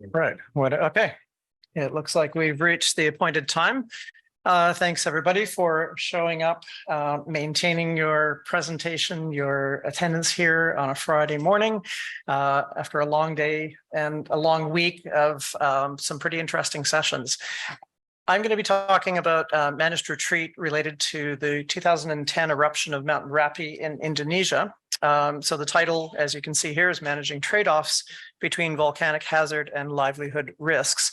Right. Okay. It looks like we've reached the appointed time. Thanks everybody for showing up, maintaining your presentation, your attendance here on a Friday morning after a long day and a long week of some pretty interesting sessions. I'm going to be talking about managed retreat related to the 2010 eruption of Mount Merapi in Indonesia. So the title, as you can see here, is Managing Trade-offs Between Volcanic Hazard and Livelihood Risks.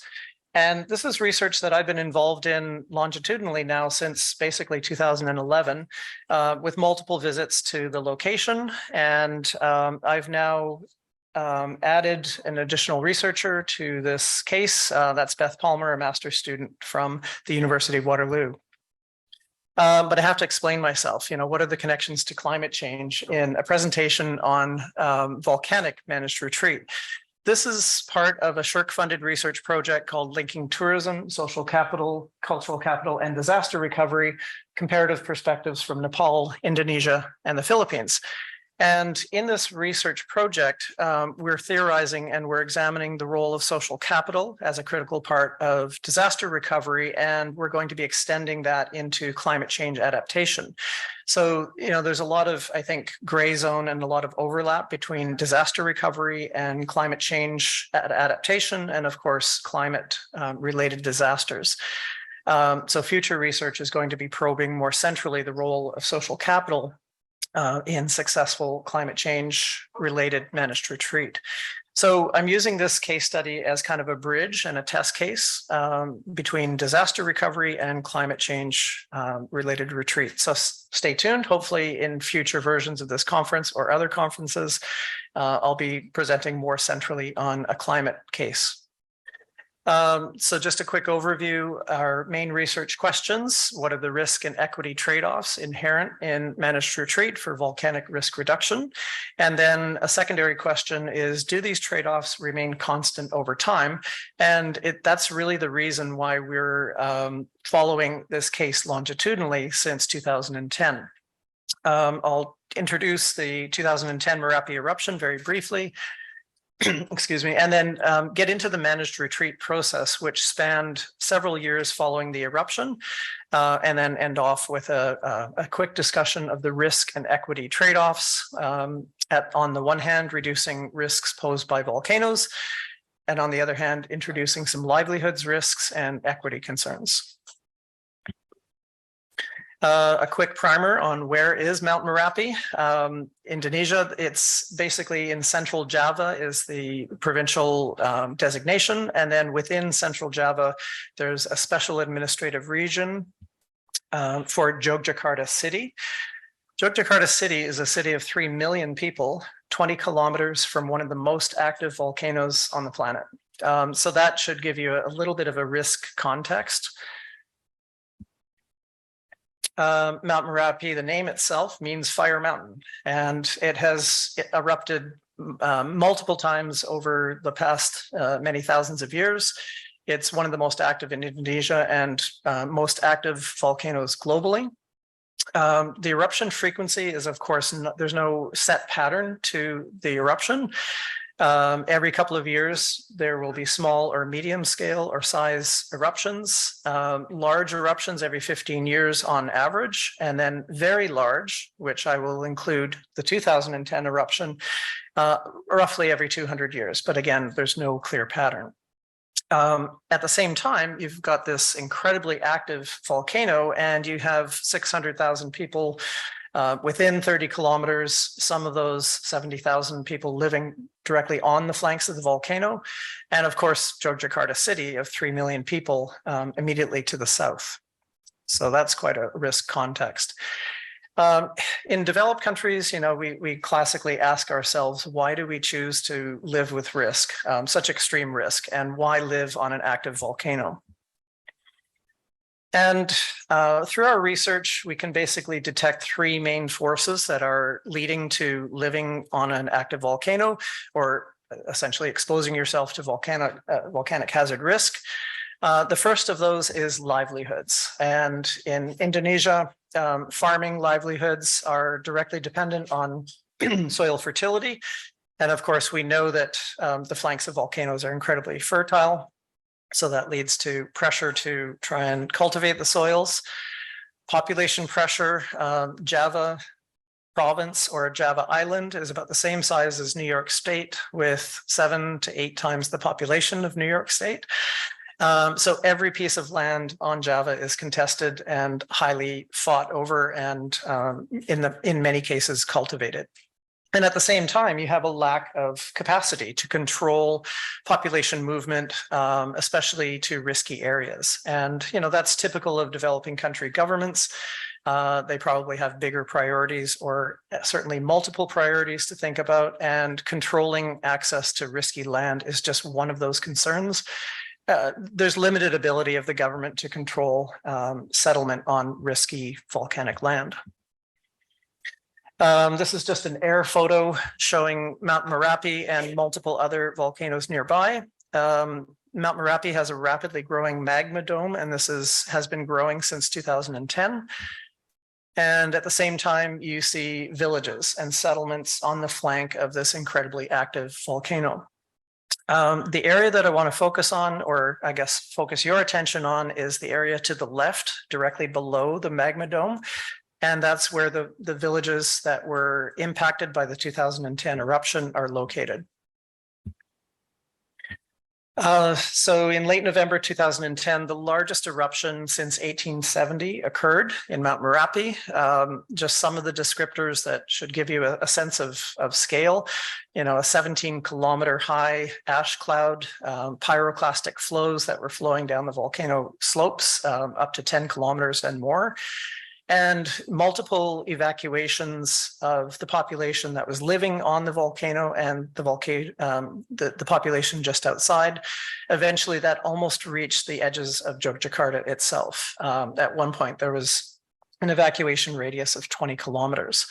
And this is research that I've been involved in longitudinally now since basically 2011, with multiple visits to the location. And I've now added an additional researcher to this case. That's Beth Palmer, a master's student from the University of Waterloo. But I have to explain myself, what are the connections to climate change in a presentation on volcanic managed retreat? This is part of a SSHRC-funded research project called Linking Tourism, Social Capital, Cultural Capital, and Disaster Recovery, Comparative Perspectives from Nepal, Indonesia, and the Philippines. And in this research project, we're theorizing and we're examining the role of social capital as a critical part of disaster recovery, and we're going to be extending that into climate change adaptation. So, there's a lot of, I think, gray zone and a lot of overlap between disaster recovery and climate change adaptation, and of course, climate related disasters. So future research is going to be probing more centrally the role of social capital in successful climate change related managed retreat. So I'm using this case study as kind of a bridge and a test case between disaster recovery and climate change related retreat. So stay tuned. Hopefully in future versions of this conference or other conferences, I'll be presenting more centrally on a climate case. So just a quick overview, our main research questions: what are the risk and equity trade-offs inherent in managed retreat for volcanic risk reduction? And then a secondary question is, do these trade-offs remain constant over time? And that's really the reason why we're following this case longitudinally since 2010. I'll introduce the 2010 Merapi eruption very briefly. Excuse me, and then get into the managed retreat process, which spanned several years following the eruption, and then end off with a quick discussion of the risk and equity trade-offs. On the one hand, reducing risks posed by volcanoes, and on the other hand, introducing some livelihoods risks and equity concerns. A quick primer on where is Mount Merapi. Indonesia, it's basically in central Java is the provincial designation. And then within central Java, there's a special administrative region for Yogyakarta city. Yogyakarta city is a city of 3 million people, 20 kilometers from one of the most active volcanoes on the planet. So that should give you a little bit of a risk context. Mount Merapi, the name itself means fire mountain, and it has erupted multiple times over the past many thousands of years. It's one of the most active in Indonesia and most active volcanoes globally. The eruption frequency is, of course, there's no set pattern to the eruption. Every couple of years, there will be small or medium scale or size eruptions, large eruptions every 15 years on average, and then very large, which I will include the 2010 eruption, roughly every 200 years. But again, there's no clear pattern. At the same time, you've got this incredibly active volcano, and you have 600,000 people within 30 kilometers, some of those 70,000 people living directly on the flanks of the volcano. And of course, Yogyakarta city of 3 million people immediately to the south. So that's quite a risk context. In developed countries, we classically ask ourselves, why do we choose to live with risk, such extreme risk, and why live on an active volcano? And through our research, we can basically detect 3 main forces that are leading to living on an active volcano, or essentially exposing yourself to volcanic hazard risk. The first of those is livelihoods. And in Indonesia, farming livelihoods are directly dependent on soil fertility. And of course, we know that the flanks of volcanoes are incredibly fertile. So that leads to pressure to try and cultivate the soils. Population pressure, Java province or Java Island is about the same size as New York State, with 7 to 8 times the population of New York State. So every piece of land on Java is contested and highly fought over, and in many cases cultivated. And at the same time, you have a lack of capacity to control population movement, especially to risky areas. And, you know, that's typical of developing country governments. They probably have bigger priorities, or certainly multiple priorities to think about, and controlling access to risky land is just one of those concerns. There's limited ability of the government to control settlement on risky volcanic land. This is just an air photo showing Mount Merapi and multiple other volcanoes nearby. Mount Merapi has a rapidly growing magma dome, and this has been growing since 2010. And at the same time, you see villages and settlements on the flank of this incredibly active volcano. The area that I want to focus on, or I guess focus your attention on, is the area to the left, directly below the magma dome. And that's where the villages that were impacted by the 2010 eruption are located. So in late November 2010, the largest eruption since 1870 occurred in Mount Merapi. Just some of the descriptors that should give you a sense of scale. You know, a 17-kilometer high ash cloud, pyroclastic flows that were flowing down the volcano slopes up to 10 kilometers and more, and multiple evacuations of the population that was living on the volcano and the population just outside. Eventually, that almost reached the edges of Yogyakarta itself. At one point, there was an evacuation radius of 20 kilometers.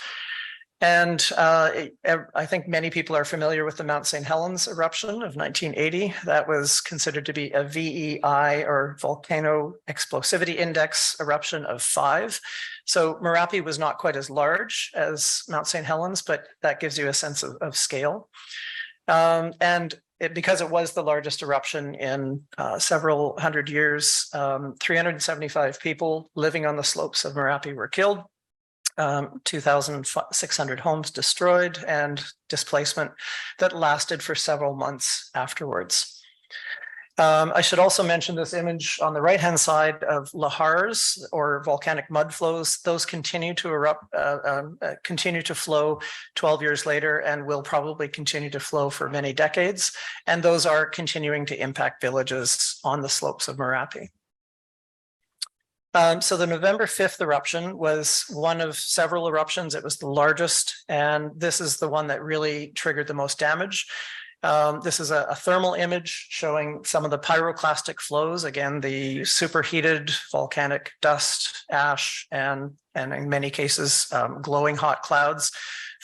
And I think many people are familiar with the Mount St. Helens eruption of 1980. That was considered to be a VEI, or Volcano Explosivity Index, eruption of 5. So Merapi was not quite as large as Mount St. Helens, but that gives you a sense of scale. Because it was the largest eruption in several hundred years, 375 people living on the slopes of Merapi were killed. 2,600 homes destroyed, and displacement that lasted for several months afterwards. I should also mention this image on the right-hand side of lahars, or volcanic mud flows. Those continue to erupt, continue to flow 12 years later, and will probably continue to flow for many decades. And those are continuing to impact villages on the slopes of Merapi. So the November 5th eruption was one of several eruptions. It was the largest, and this is the one that really triggered the most damage. This is a thermal image showing some of the pyroclastic flows. Again, the superheated volcanic dust, ash, and in many cases, glowing hot clouds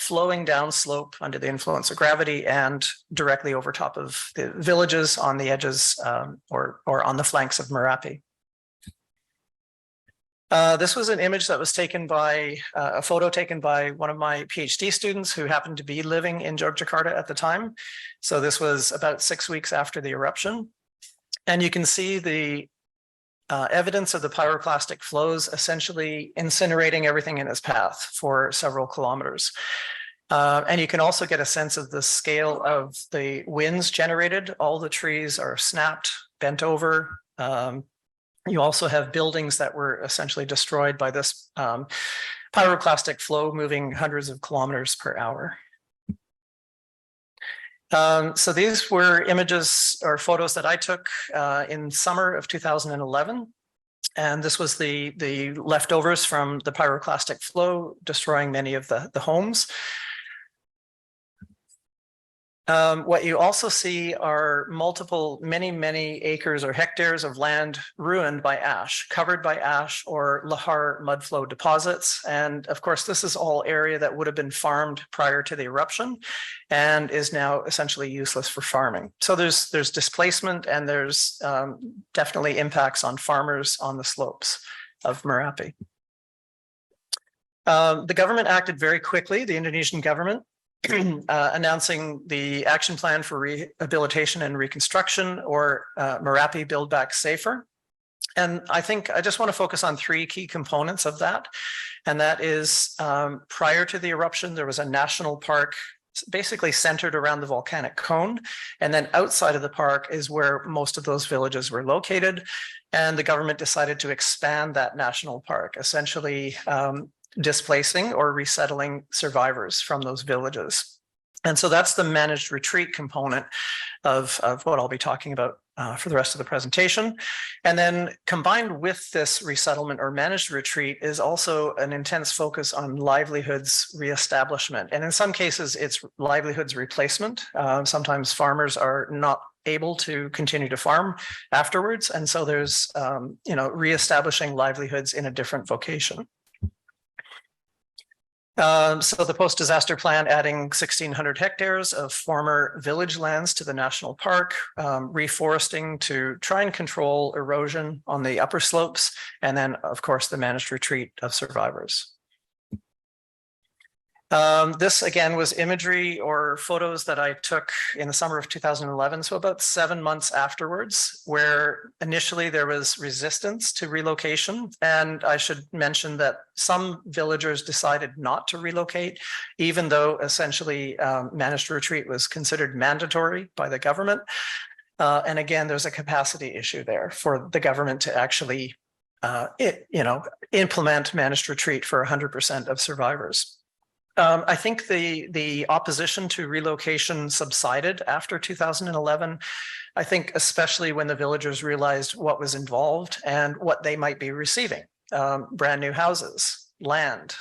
flowing downslope under the influence of gravity and directly over top of the villages on the edges or on the flanks of Merapi. This was an image that was taken by, a photo taken by one of my PhD students who happened to be living in Yogyakarta at the time. So this was about 6 weeks after the eruption. And you can see the evidence of the pyroclastic flows essentially incinerating everything in its path for several kilometers. And you can also get a sense of the scale of the winds generated. All the trees are snapped, bent over. You also have buildings that were essentially destroyed by this pyroclastic flow moving hundreds of kilometers per hour. So these were images or photos that I took in summer of 2011. And this was the leftovers from the pyroclastic flow destroying many of the homes. What you also see are many acres or hectares of land ruined by ash, covered by ash or lahar mudflow deposits. And of course, this is all area that would have been farmed prior to the eruption and is now essentially useless for farming. So there's displacement, and there's definitely impacts on farmers on the slopes of Merapi. The government acted very quickly, the Indonesian government. announcing the action plan for rehabilitation and reconstruction, or Merapi Build Back Safer. And I think I just want to focus on three key components of that. And that is, prior to the eruption, there was a national park basically centered around the volcanic cone. And then outside of the park is where most of those villages were located. And the government decided to expand that national park, essentially displacing or resettling survivors from those villages. And so that's the managed retreat component of what I'll be talking about for the rest of the presentation. And then combined with this resettlement or managed retreat is also an intense focus on livelihoods reestablishment. And in some cases, it's livelihoods replacement. Sometimes farmers are not able to continue to farm afterwards. And so there's, reestablishing livelihoods in a different vocation. So the post-disaster plan adding 1,600 hectares of former village lands to the national park, reforesting to try and control erosion on the upper slopes, and then, of course, the managed retreat of survivors. This again was imagery or photos that I took in the summer of 2011, so about 7 months afterwards, where initially there was resistance to relocation. And I should mention that some villagers decided not to relocate, even though essentially managed retreat was considered mandatory by the government. And again, there's a capacity issue there for the government to actually implement managed retreat for 100% of survivors. I think the opposition to relocation subsided after 2011. I think especially when the villagers realized what was involved and what they might be receiving. Brand new houses, land,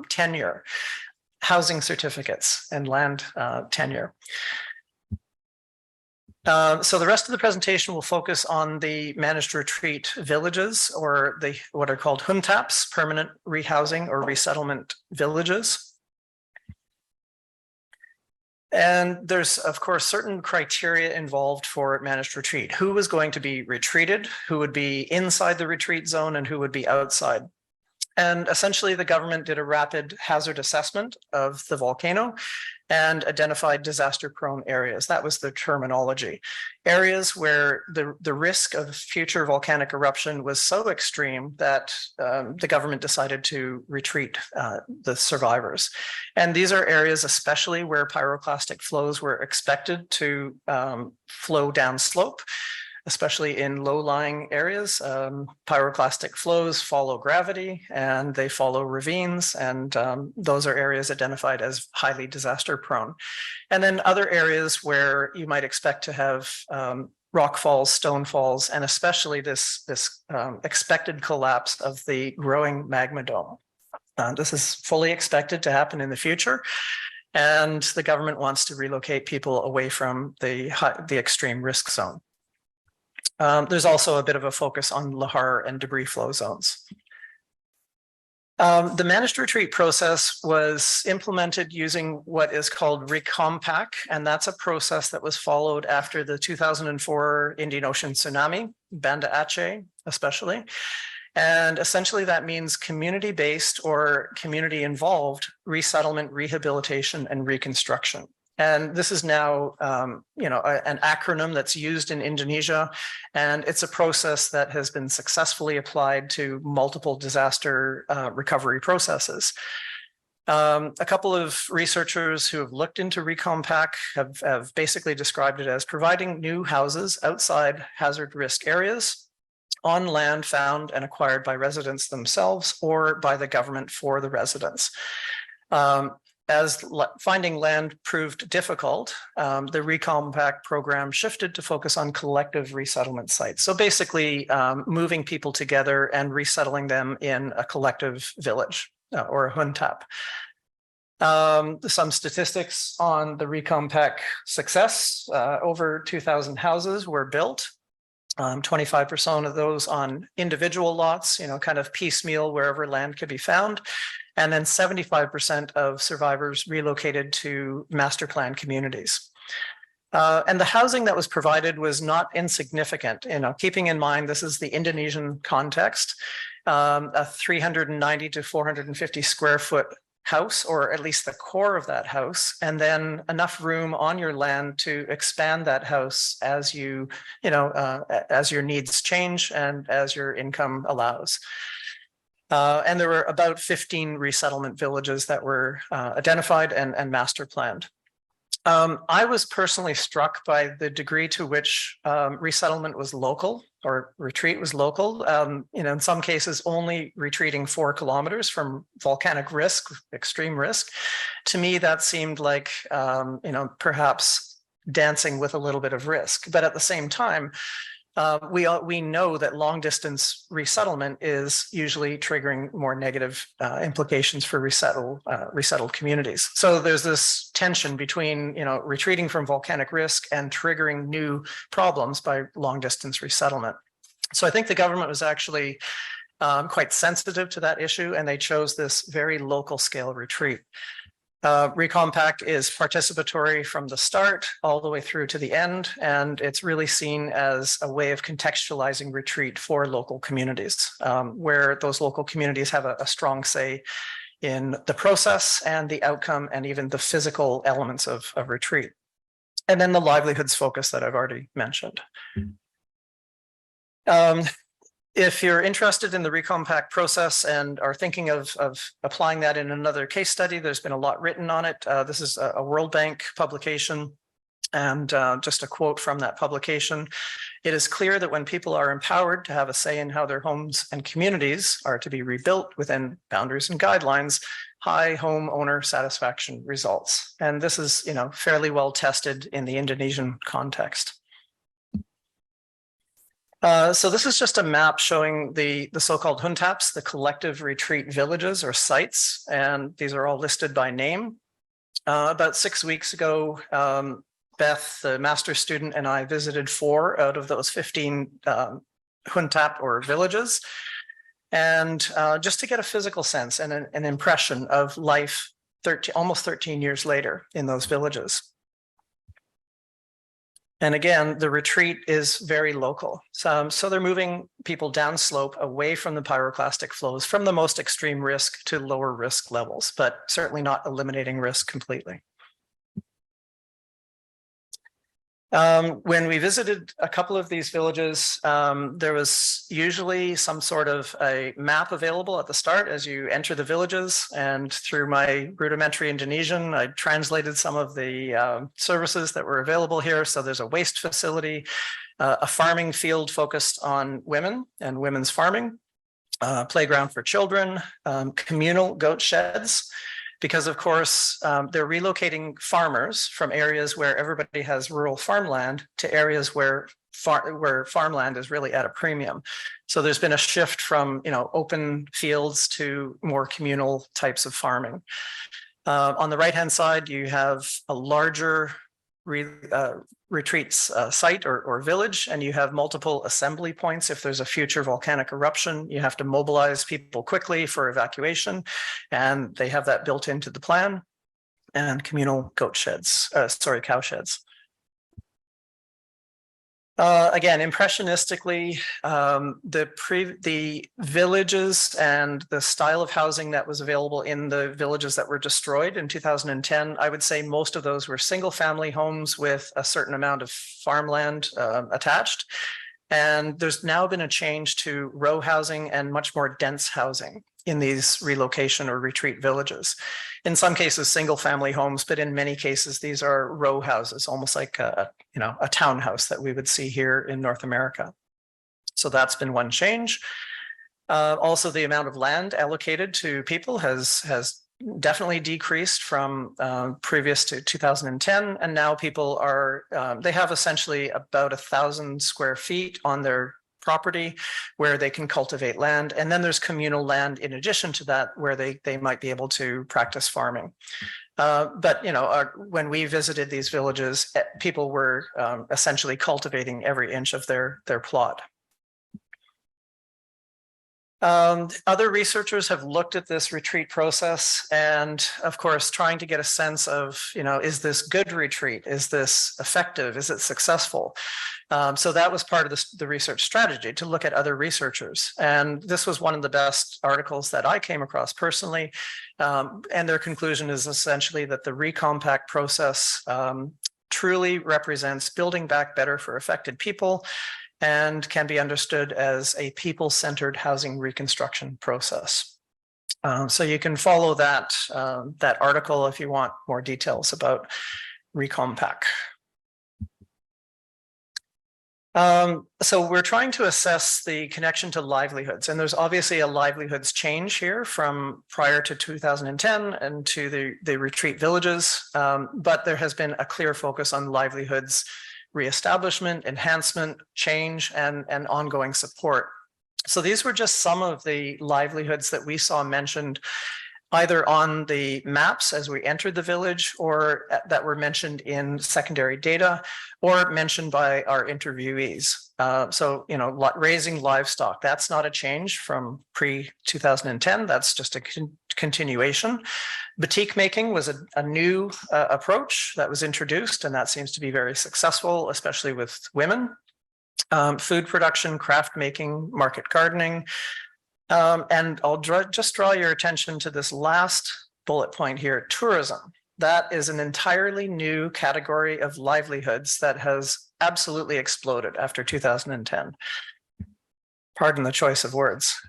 tenure, housing certificates, and land tenure. So the rest of the presentation will focus on the managed retreat villages, or what are called HUNTAPs, permanent rehousing or resettlement villages. And there's, of course, certain criteria involved for managed retreat. Who was going to be retreated, who would be inside the retreat zone, and who would be outside. And essentially, the government did a rapid hazard assessment of the volcano and identified disaster-prone areas. That was the terminology. Areas where the risk of future volcanic eruption was so extreme that the government decided to retreat the survivors. And these are areas especially where pyroclastic flows were expected to flow downslope, especially in low-lying areas. Pyroclastic flows follow gravity and they follow ravines, and those are areas identified as highly disaster-prone. And then other areas where you might expect to have rock falls, stone falls, and especially this expected collapse of the growing magma dome. This is fully expected to happen in the future, and the government wants to relocate people away from the extreme risk zone. There's also a bit of a focus on lahar and debris flow zones. The managed retreat process was implemented using what is called recompack, and that's a process that was followed after the 2004 Indian Ocean tsunami, Banda Aceh especially. And essentially that means community-based or community-involved resettlement, rehabilitation, and reconstruction. And this is now, an acronym that's used in Indonesia, and it's a process that has been successfully applied to multiple disaster recovery processes. A couple of researchers who have looked into recompack have basically described it as providing new houses outside hazard risk areas on land found and acquired by residents themselves or by the government for the residents. As finding land proved difficult, the recompack program shifted to focus on collective resettlement sites. So basically moving people together and resettling them in a collective village or a huntap. Some statistics on the recompack success: over 2,000 houses were built. 25% of those on individual lots, kind of piecemeal wherever land could be found. And then 75% of survivors relocated to master plan communities. And the housing that was provided was not insignificant. Keeping in mind, this is the Indonesian context, a 390 to 450 square foot house, or at least the core of that house, and then enough room on your land to expand that house as as your needs change and as your income allows. And there were about 15 resettlement villages that were identified and master planned. I was personally struck by the degree to which resettlement was local, or retreat was local. In some cases, only retreating 4 kilometers from volcanic risk, extreme risk. To me, that seemed like, perhaps dancing with a little bit of risk. But at the same time, we know that long distance resettlement is usually triggering more negative implications for resettled communities. So there's this tension between retreating from volcanic risk and triggering new problems by long distance resettlement. So I think the government was actually quite sensitive to that issue, and they chose this very local scale retreat. Recompact is participatory from the start all the way through to the end, and it's really seen as a way of contextualizing retreat for local communities, where those local communities have a strong say in the process and the outcome and even the physical elements of retreat. And then the livelihoods focus that I've already mentioned. If you're interested in the Recompact process and are thinking of applying that in another case study, there's been a lot written on it. This is a World Bank publication, and just a quote from that publication. It is clear that when people are empowered to have a say in how their homes and communities are to be rebuilt within boundaries and guidelines, high homeowner satisfaction results. And this is, fairly well tested in the Indonesian context. So this is just a map showing the so-called huntaps, the collective retreat villages or sites, and these are all listed by name. About 6 weeks ago, Beth, the master's student, and I visited 4 out of those 15 huntap or villages, and just to get a physical sense and an impression of life almost 13 years later in those villages. And again, the retreat is very local. So they're moving people downslope away from the pyroclastic flows from the most extreme risk to lower risk levels, but certainly not eliminating risk completely. When we visited a couple of these villages, there was usually some sort of a map available at the start as you enter the villages. And through my rudimentary Indonesian, I translated some of the services that were available here. So there's a waste facility, a farming field focused on women and women's farming, playground for children, communal goat sheds. Because of course, they're relocating farmers from areas where everybody has rural farmland to areas where farmland is really at a premium. So there's been a shift from open fields to more communal types of farming. On the right-hand side, you have a larger retreats site or village, and you have multiple assembly points. If there's a future volcanic eruption, you have to mobilize people quickly for evacuation, and they have that built into the plan. And communal cow sheds. Again, impressionistically, the villages and the style of housing that was available in the villages that were destroyed in 2010, I would say most of those were single family homes with a certain amount of farmland attached. And there's now been a change to row housing and much more dense housing in these relocation or retreat villages. In some cases, single family homes, but in many cases, these are row houses, almost like a townhouse that we would see here in North America. So that's been one change. Also, the amount of land allocated to people has definitely decreased from previous to 2010. And now people are, they have essentially about 1,000 square feet on their property where they can cultivate land. And then there's communal land in addition to that where they might be able to practice farming. But when we visited these villages, people were essentially cultivating every inch of their plot. Other researchers have looked at this retreat process and, of course, trying to get a sense of, is this good retreat? Is this effective? Is it successful? So that was part of the research strategy, to look at other researchers. And this was one of the best articles that I came across personally. And their conclusion is essentially that the recompact process truly represents building back better for affected people, and can be understood as a people-centered housing reconstruction process. So you can follow that article if you want more details about recompact. So we're trying to assess the connection to livelihoods, and there's obviously a livelihoods change here from prior to 2010 and to the retreat villages, but there has been a clear focus on livelihoods reestablishment, enhancement, change, and ongoing support. So these were just some of the livelihoods that we saw mentioned either on the maps as we entered the village, or that were mentioned in secondary data, or mentioned by our interviewees. So, raising livestock, that's not a change from pre-2010, that's just a continuation. Batik making was a new approach that was introduced, and that seems to be very successful, especially with women. Food production, craft making, market gardening. And I'll just draw your attention to this last bullet point here, tourism. That is an entirely new category of livelihoods that has absolutely exploded after 2010. Pardon the choice of words.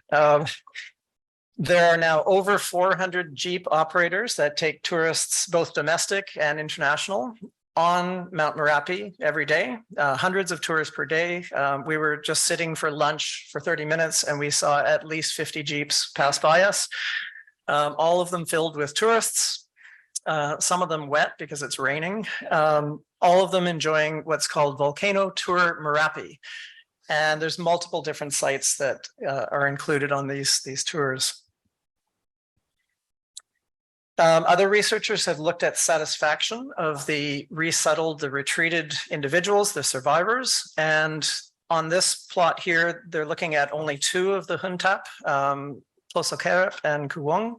There are now over 400 Jeep operators that take tourists, both domestic and international, on Mount Merapi every day, hundreds of tourists per day. We were just sitting for lunch for 30 minutes and we saw at least 50 Jeeps pass by us, all of them filled with tourists, some of them wet because it's raining, all of them enjoying what's called Volcano Tour Merapi. And there's multiple different sites that are included on these tours. Other researchers have looked at satisfaction of the resettled, the retreated individuals, the survivors. And on this plot here, they're looking at only two of the Huntap, Plosokerep and Kuwong.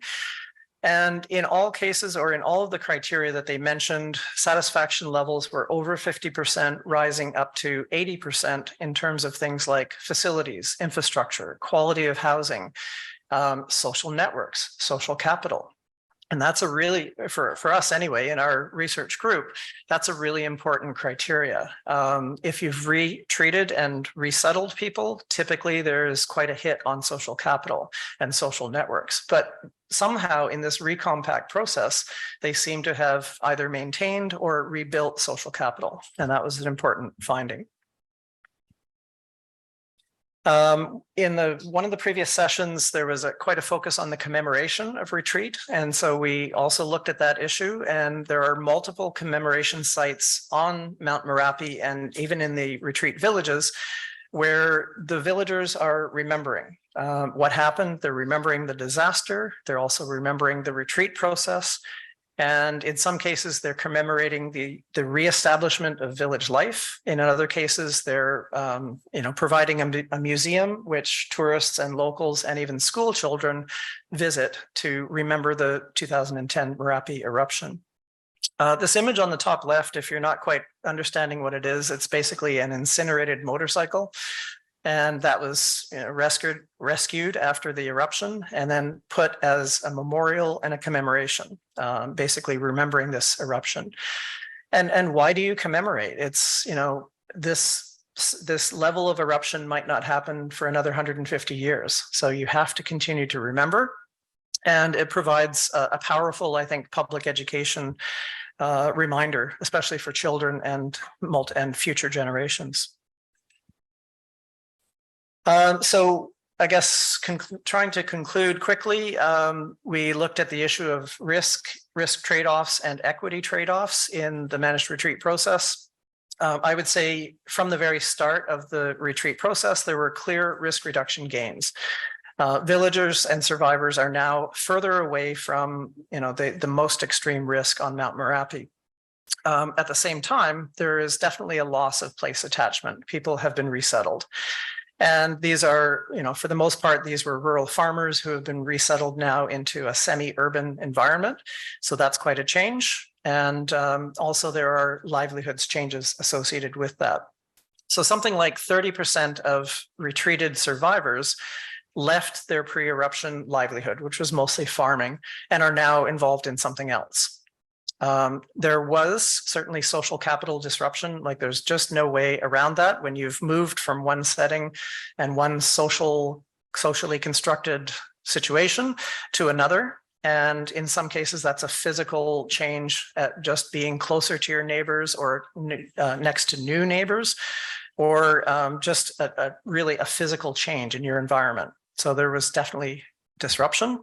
And in all cases, or in all of the criteria that they mentioned, satisfaction levels were over 50%, rising up to 80% in terms of things like facilities, infrastructure, quality of housing, social networks, social capital. And that's a really, for us anyway, in our research group, that's a really important criteria. If you've retreated and resettled people, typically there's quite a hit on social capital and social networks. But somehow in this recompact process, they seem to have either maintained or rebuilt social capital. And that was an important finding. In one of the previous sessions, there was quite a focus on the commemoration of retreat. And so we also looked at that issue, and there are multiple commemoration sites on Mount Merapi and even in the retreat villages where the villagers are remembering what happened. They're remembering the disaster. They're also remembering the retreat process. And in some cases, they're commemorating the reestablishment of village life. In other cases, they're providing a museum which tourists and locals and even school children visit to remember the 2010 Merapi eruption. This image on the top left, if you're not quite understanding what it is, it's basically an incinerated motorcycle. And that was rescued after the eruption and then put as a memorial and a commemoration, basically remembering this eruption. And why do you commemorate? It's, this level of eruption might not happen for another 150 years. So you have to continue to remember. And it provides a powerful, I think, public education reminder, especially for children and future generations. So I guess trying to conclude quickly, we looked at the issue of risk trade-offs and equity trade-offs in the managed retreat process. I would say from the very start of the retreat process, there were clear risk reduction gains. Villagers and survivors are now further away from the most extreme risk on Mount Merapi. At the same time, there is definitely a loss of place attachment. People have been resettled. And these are, for the most part, these were rural farmers who have been resettled now into a semi-urban environment. So that's quite a change. And also there are livelihoods changes associated with that. So something like 30% of retreated survivors left their pre-eruption livelihood, which was mostly farming, and are now involved in something else. There was certainly social capital disruption. Like there's just no way around that when you've moved from one setting and one socially constructed situation to another. And in some cases, that's a physical change at just being closer to your neighbors or next to new neighbors, or just really a physical change in your environment. So there was definitely disruption.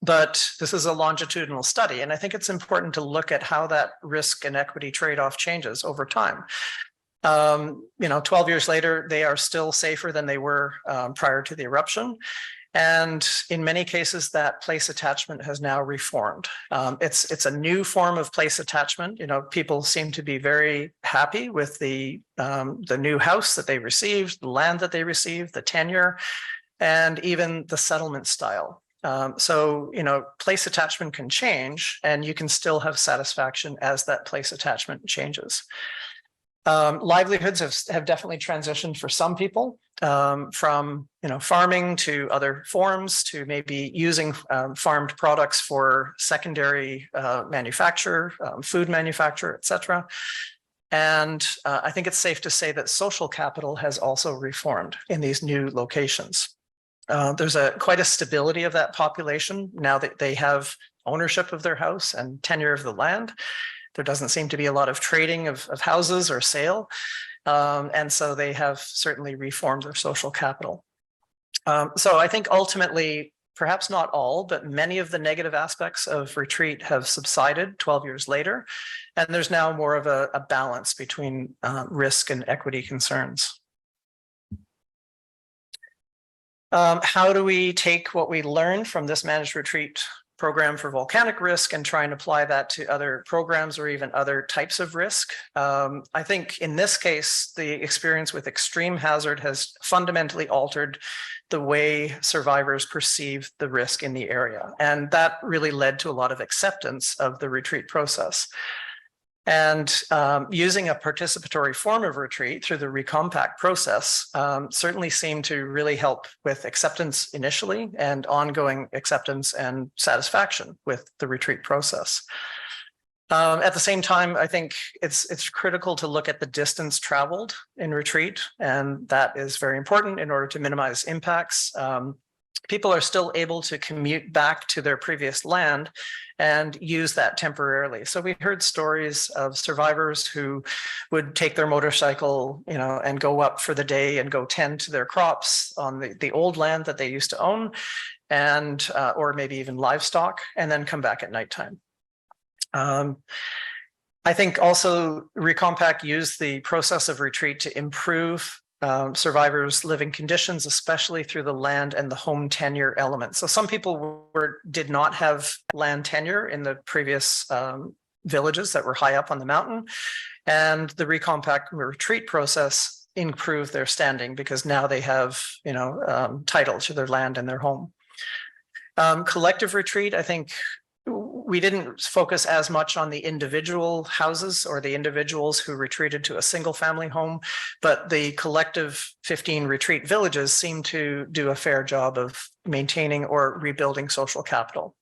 But this is a longitudinal study, and I think it's important to look at how that risk and equity trade-off changes over time. 12 years later, they are still safer than they were prior to the eruption. And in many cases, that place attachment has now reformed. It's a new form of place attachment. People seem to be very happy with the new house that they received, the land that they received, the tenure, and even the settlement style. So place attachment can change, and you can still have satisfaction as that place attachment changes. Livelihoods have definitely transitioned for some people from farming to other forms, to maybe using farmed products for secondary manufacture, food manufacture, etc. And I think it's safe to say that social capital has also reformed in these new locations. There's quite a stability of that population now that they have ownership of their house and tenure of the land. There doesn't seem to be a lot of trading of houses or sale. And so they have certainly reformed their social capital. So I think ultimately, perhaps not all, but many of the negative aspects of retreat have subsided 12 years later. And there's now more of a balance between risk and equity concerns. How do we take what we learned from this managed retreat program for volcanic risk and try and apply that to other programs or even other types of risk? I think in this case, the experience with extreme hazard has fundamentally altered the way survivors perceive the risk in the area. And that really led to a lot of acceptance of the retreat process. And using a participatory form of retreat through the recompact process certainly seemed to really help with acceptance initially, and ongoing acceptance and satisfaction with the retreat process. At the same time, I think it's critical to look at the distance traveled in retreat, and that is very important in order to minimize impacts. People are still able to commute back to their previous land and use that temporarily. So we heard stories of survivors who would take their motorcycle, and go up for the day and go tend to their crops on the old land that they used to own, and or maybe even livestock, and then come back at nighttime. I think also Recompact used the process of retreat to improve survivors' living conditions, especially through the land and the home tenure element. So some people did not have land tenure in the previous villages that were high up on the mountain, and the Recompact retreat process improved their standing because now they have title to their land and their home. Collective retreat, I think we didn't focus as much on the individual houses or the individuals who retreated to a single family home, but the collective 15 retreat villages seem to do a fair job of maintaining or rebuilding social capital.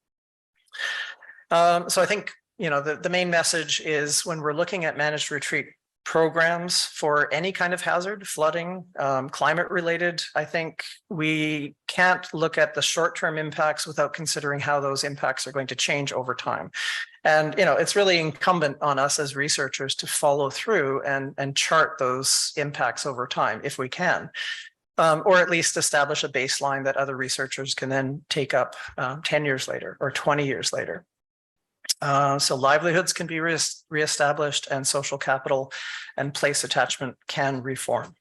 So I think, the main message is when we're looking at managed retreat programs for any kind of hazard, flooding, climate related, I think we can't look at the short-term impacts without considering how those impacts are going to change over time. And it's really incumbent on us as researchers to follow through and chart those impacts over time if we can, or at least establish a baseline that other researchers can then take up 10 years later or 20 years later. So livelihoods can be reestablished, and social capital and place attachment can reform.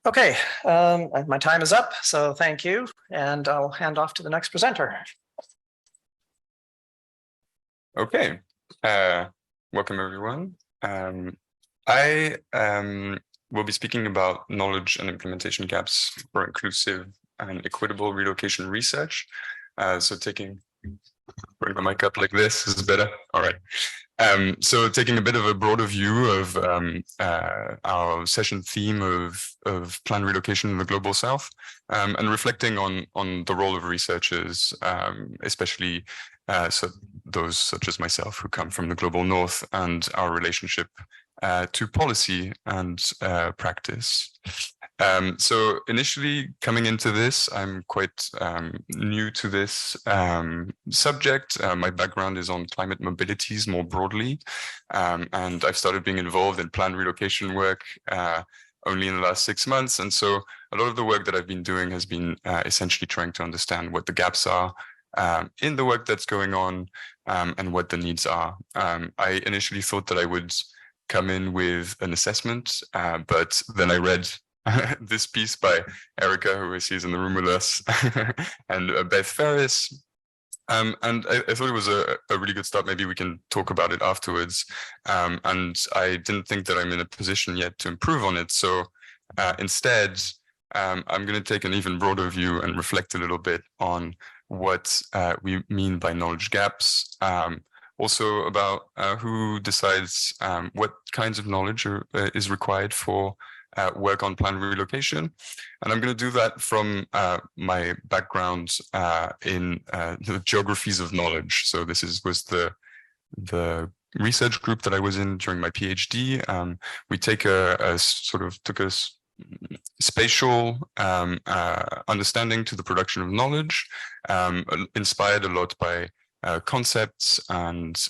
Okay, my time is up, so thank you, and I'll hand off to the next presenter. Okay, welcome everyone. I we'll be speaking about knowledge and implementation gaps for inclusive and equitable relocation research. So bring the mic up like this is better. All right. So taking a bit of a broader view of our session theme of planned relocation in the global south, and reflecting on the role of researchers, especially so those such as myself who come from the global north, and our relationship to policy and practice. So initially coming into this, I'm quite new to this subject. My background is on climate mobilities more broadly, and I've started being involved in planned relocation work only in the last 6 months. And so a lot of the work that I've been doing has been essentially trying to understand what the gaps are in the work that's going on, and what the needs are. I initially thought that I would come in with an assessment, but then I read this piece by Erica, who I see is in the room with us, and Beth Ferris. And I thought it was a really good start. Maybe we can talk about it afterwards. And I didn't think that I'm in a position yet to improve on it. So instead, I'm going to take an even broader view and reflect a little bit on what we mean by knowledge gaps. Also about who decides what kinds of knowledge is required for work on planned relocation. And I'm going to do that from my background in the geographies of knowledge. So this was the research group that I was in during my PhD. We took a spatial understanding to the production of knowledge, inspired a lot by concepts and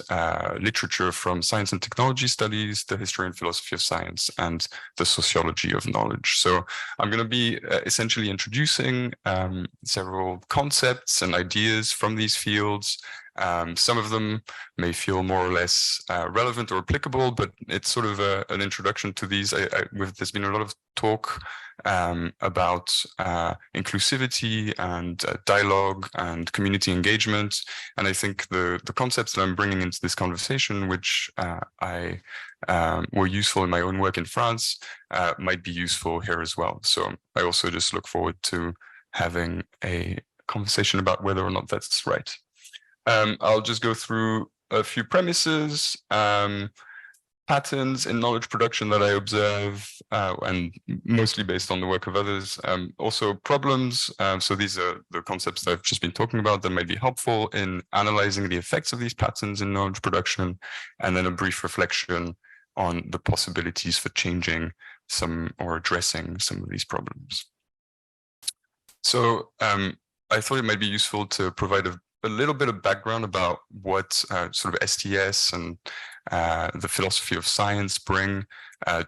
literature from science and technology studies, the history and philosophy of science, and the sociology of knowledge. So I'm going to be essentially introducing several concepts and ideas from these fields. Some of them may feel more or less relevant or applicable, but it's sort of an introduction to these. There's been a lot of talk about inclusivity and dialogue and community engagement. And I think the concepts that I'm bringing into this conversation, which were useful in my own work in France, might be useful here as well. So I also just look forward to having a conversation about whether or not that's right. I'll just go through a few premises, patterns in knowledge production that I observe, and mostly based on the work of others. Also problems. So these are the concepts that I've just been talking about that might be helpful in analyzing the effects of these patterns in knowledge production, and then a brief reflection on the possibilities for changing some or addressing some of these problems. So I thought it might be useful to provide a little bit of background about what sort of STS and the philosophy of science bring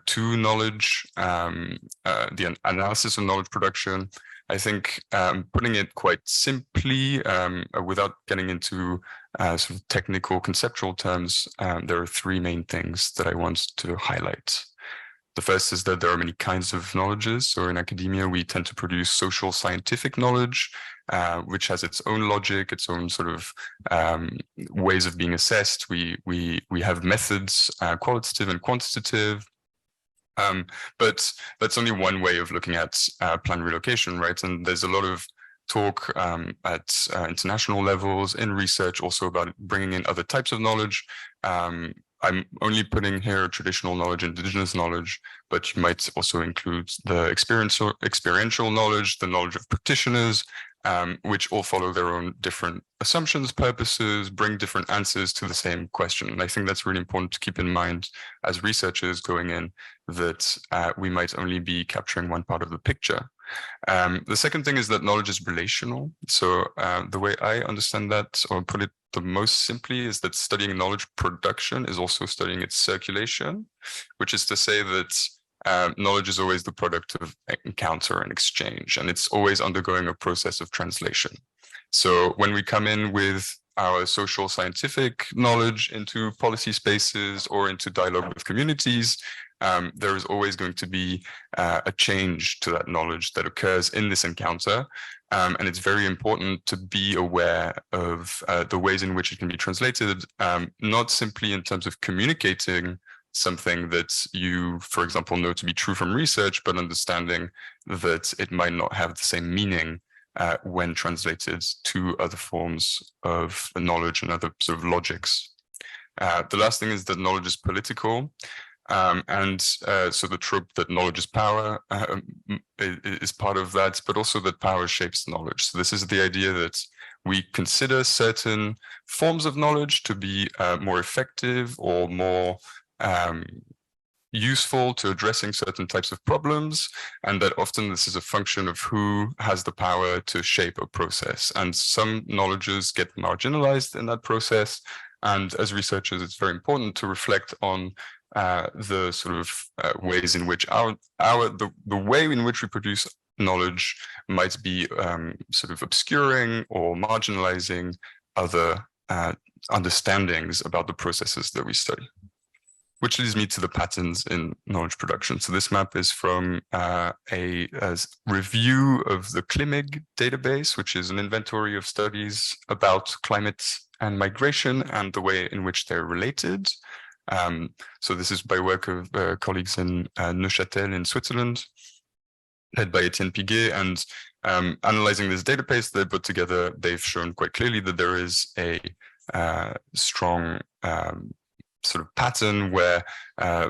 to knowledge, the analysis of knowledge production. I think putting it quite simply, without getting into sort of technical conceptual terms, there are three main things that I want to highlight. The first is that there are many kinds of knowledges. So in academia, we tend to produce social scientific knowledge, which has its own logic, its own sort of ways of being assessed. We have methods, qualitative and quantitative. But that's only one way of looking at planned relocation, right? And there's a lot of talk at international levels in research also about bringing in other types of knowledge. I'm only putting here traditional knowledge, indigenous knowledge, but you might also include the experiential knowledge, the knowledge of practitioners, which all follow their own different assumptions, purposes, bring different answers to the same question. And I think that's really important to keep in mind as researchers going in, that we might only be capturing one part of the picture. The second thing is that knowledge is relational. So the way I understand that, or put it the most simply, is that studying knowledge production is also studying its circulation, which is to say that knowledge is always the product of encounter and exchange, and it's always undergoing a process of translation. So when we come in with our social scientific knowledge into policy spaces or into dialogue with communities, there is always going to be a change to that knowledge that occurs in this encounter. And it's very important to be aware of the ways in which it can be translated, not simply in terms of communicating something that you, for example, know to be true from research, but understanding that it might not have the same meaning when translated to other forms of knowledge and other sort of logics. The last thing is that knowledge is political. So the trope that knowledge is power is part of that, but also that power shapes knowledge. So this is the idea that we consider certain forms of knowledge to be more effective or more useful to addressing certain types of problems, and that often this is a function of who has the power to shape a process. And some knowledges get marginalized in that process. And as researchers, it's very important to reflect on the sort of ways in which the way in which we produce knowledge might be sort of obscuring or marginalizing other understandings about the processes that we study. Which leads me to the patterns in knowledge production. So this map is from a review of the CLIMIG database, which is an inventory of studies about climate and migration and the way in which they're related. So this is by work of colleagues in Neuchâtel in Switzerland, led by Etienne Piguet. And analyzing this database they put together, they've shown quite clearly that there is a strong sort of pattern where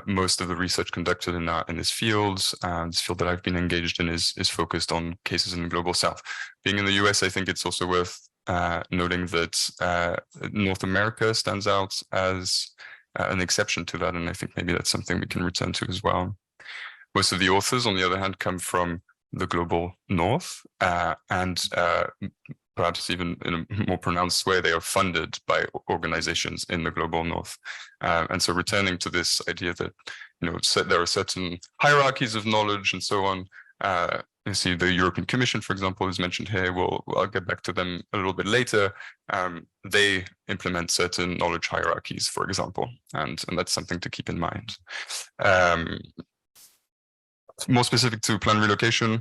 most of the research conducted in this field that I've been engaged in is focused on cases in the global south. Being in the US, I think it's also worth noting that North America stands out as an exception to that, and I think maybe that's something we can return to as well. Most of the authors, on the other hand, come from the global north, and perhaps even in a more pronounced way, they are funded by organizations in the global north. And so returning to this idea that, there are certain hierarchies of knowledge and so on. You see the European Commission, for example, is mentioned here. I'll get back to them a little bit later. They implement certain knowledge hierarchies, for example, and that's something to keep in mind. More specific to plan relocation,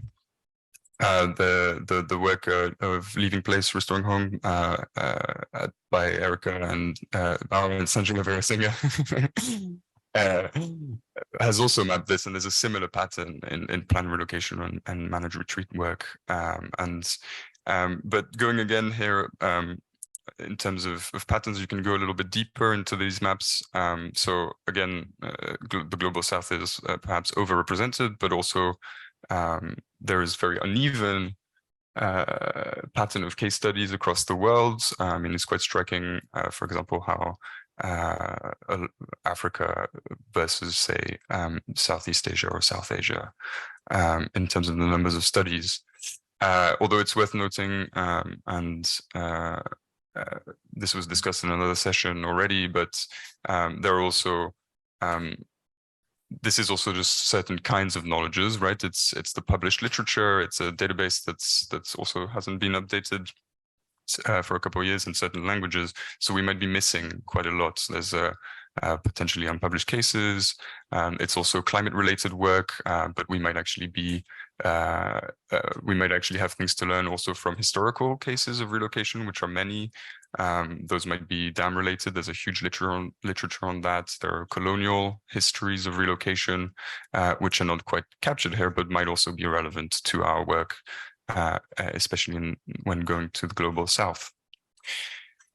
the work of Leaving Place, Restoring Home by Erica and Sanjay Lavera-Singer has also mapped this, and there's a similar pattern in plan relocation and managed retreat work. But going again here, in terms of patterns, you can go a little bit deeper into these maps. So again, the Global South is perhaps overrepresented, but also there is very uneven pattern of case studies across the world. I mean, it's quite striking, for example, how Africa versus, say, Southeast Asia or South Asia, in terms of the numbers of studies. Although it's worth noting, this was discussed in another session already, but there are also this is also just certain kinds of knowledges, right? It's the published literature. It's a database that's also hasn't been updated for a couple of years in certain languages. So we might be missing quite a lot. There's potentially unpublished cases. It's also climate-related work, but we might actually be have things to learn also from historical cases of relocation, which are many. Those might be dam-related. There's a huge literature on that. There are colonial histories of relocation, which are not quite captured here, but might also be relevant to our work, especially when going to the global south.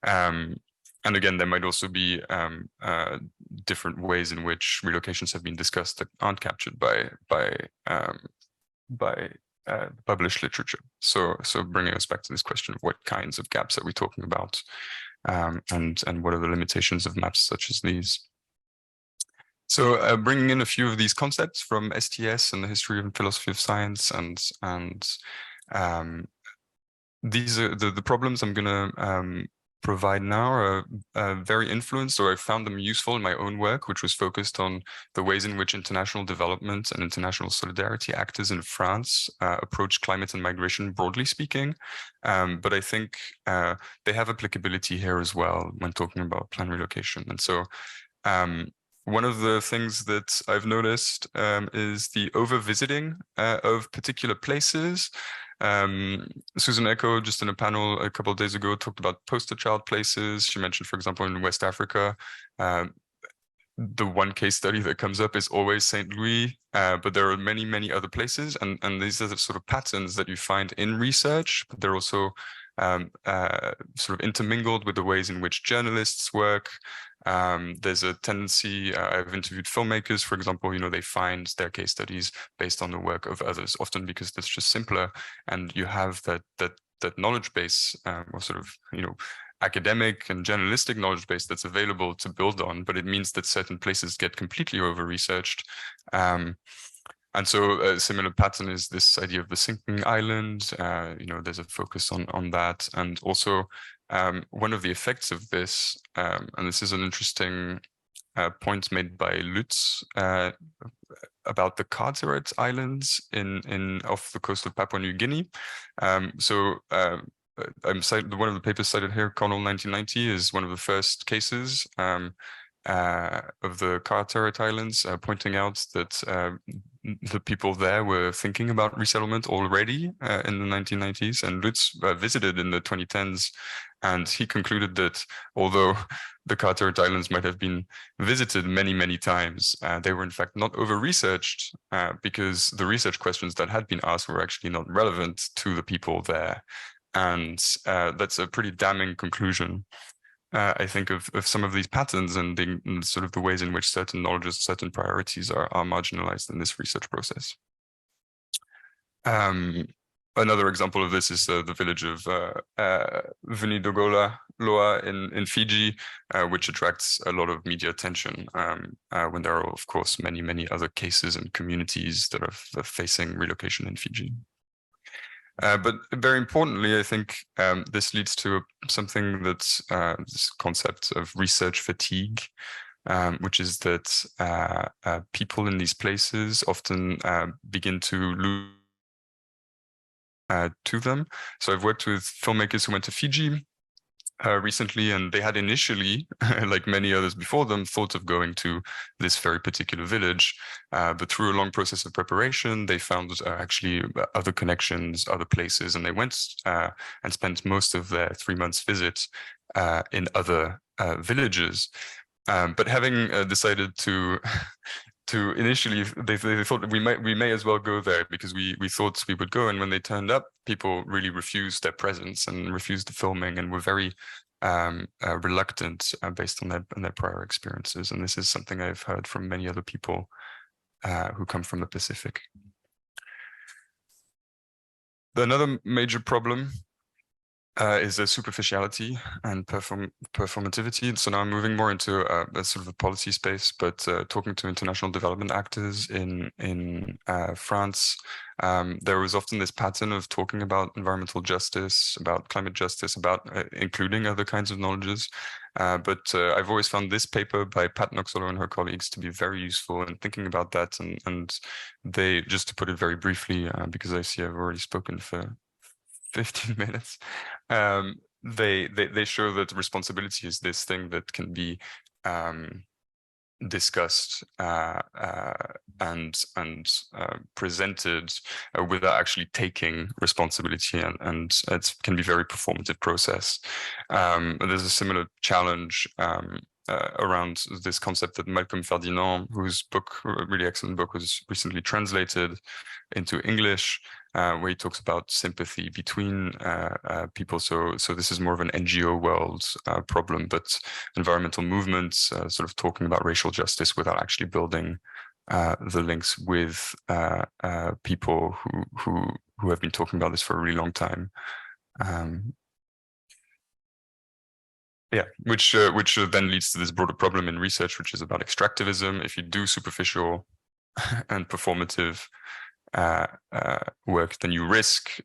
And again, there might also be different ways in which relocations have been discussed that aren't captured by published literature. So bringing us back to this question of what kinds of gaps are we talking about, and what are the limitations of maps such as these. So bringing in a few of these concepts from STS and the history and philosophy of science, and these are the problems I'm going to provide now are very influenced, or I found them useful in my own work, which was focused on the ways in which international development and international solidarity actors in France approach climate and migration, broadly speaking. But I think they have applicability here as well when talking about plan relocation. And so one of the things that I've noticed is the over-visiting of particular places. Susan Echo, just in a panel a couple of days ago, talked about poster child places. She mentioned, for example, in West Africa, the one case study that comes up is always St. Louis, but there are many, many other places, and these are the sort of patterns that you find in research, but they're also sort of intermingled with the ways in which journalists work. There's a tendency, I've interviewed filmmakers, for example, they find their case studies based on the work of others, often because that's just simpler, and you have that knowledge base, or sort of, academic and journalistic knowledge base that's available to build on, but it means that certain places get completely over-researched. And so a similar pattern is this idea of the sinking island. There's a focus on that. And also one of the effects of this, and this is an interesting point made by Lutz about the Carteret Islands off the coast of Papua New Guinea. One of the papers cited here, Connell 1990, is one of the first cases of the Carteret Islands, pointing out that the people there were thinking about resettlement already in the 1990s, and Lutz visited in the 2010s, and he concluded that although the Carteret Islands might have been visited many, many times, they were in fact not over-researched because the research questions that had been asked were actually not relevant to the people there. And that's a pretty damning conclusion, I think, of some of these patterns and sort of the ways in which certain knowledges, certain priorities are marginalized in this research process. Another example of this is the village of Vunidogola Loa in Fiji, which attracts a lot of media attention when there are, of course, many, many other cases and communities that are facing relocation in Fiji. But very importantly, I think this leads to something that's this concept of research fatigue, which is that people in these places often begin to lose to them. So I've worked with filmmakers who went to Fiji recently, and they had initially, like many others before them, thought of going to this very particular village, but through a long process of preparation, they found actually other connections, other places, and they went and spent most of their 3 months visit in other villages. But having decided to initially, they thought we may as well go there because we thought we would go, and when they turned up, people really refused their presence and refused the filming and were very reluctant based on their prior experiences. And this is something I've heard from many other people who come from the Pacific. Another major problem is the superficiality and performativity. And so now I'm moving more into a sort of a policy space, but talking to international development actors in France, there was often this pattern of talking about environmental justice, about climate justice, about including other kinds of knowledges. But I've always found this paper by Pat Noxolo and her colleagues to be very useful in thinking about that. And they, just to put it very briefly, because I see I've already spoken for 15 minutes. They show that responsibility is this thing that can be discussed and presented without actually taking responsibility, and it can be a very performative process. There's a similar challenge around this concept that Malcolm Ferdinand, whose book, a really excellent book, was recently translated into English, where he talks about sympathy between people. So this is more of an NGO world problem, but environmental movements sort of talking about racial justice without actually building the links with people who have been talking about this for a really long time. Yeah, which then leads to this broader problem in research, which is about extractivism. If you do superficial and performative work, then you risk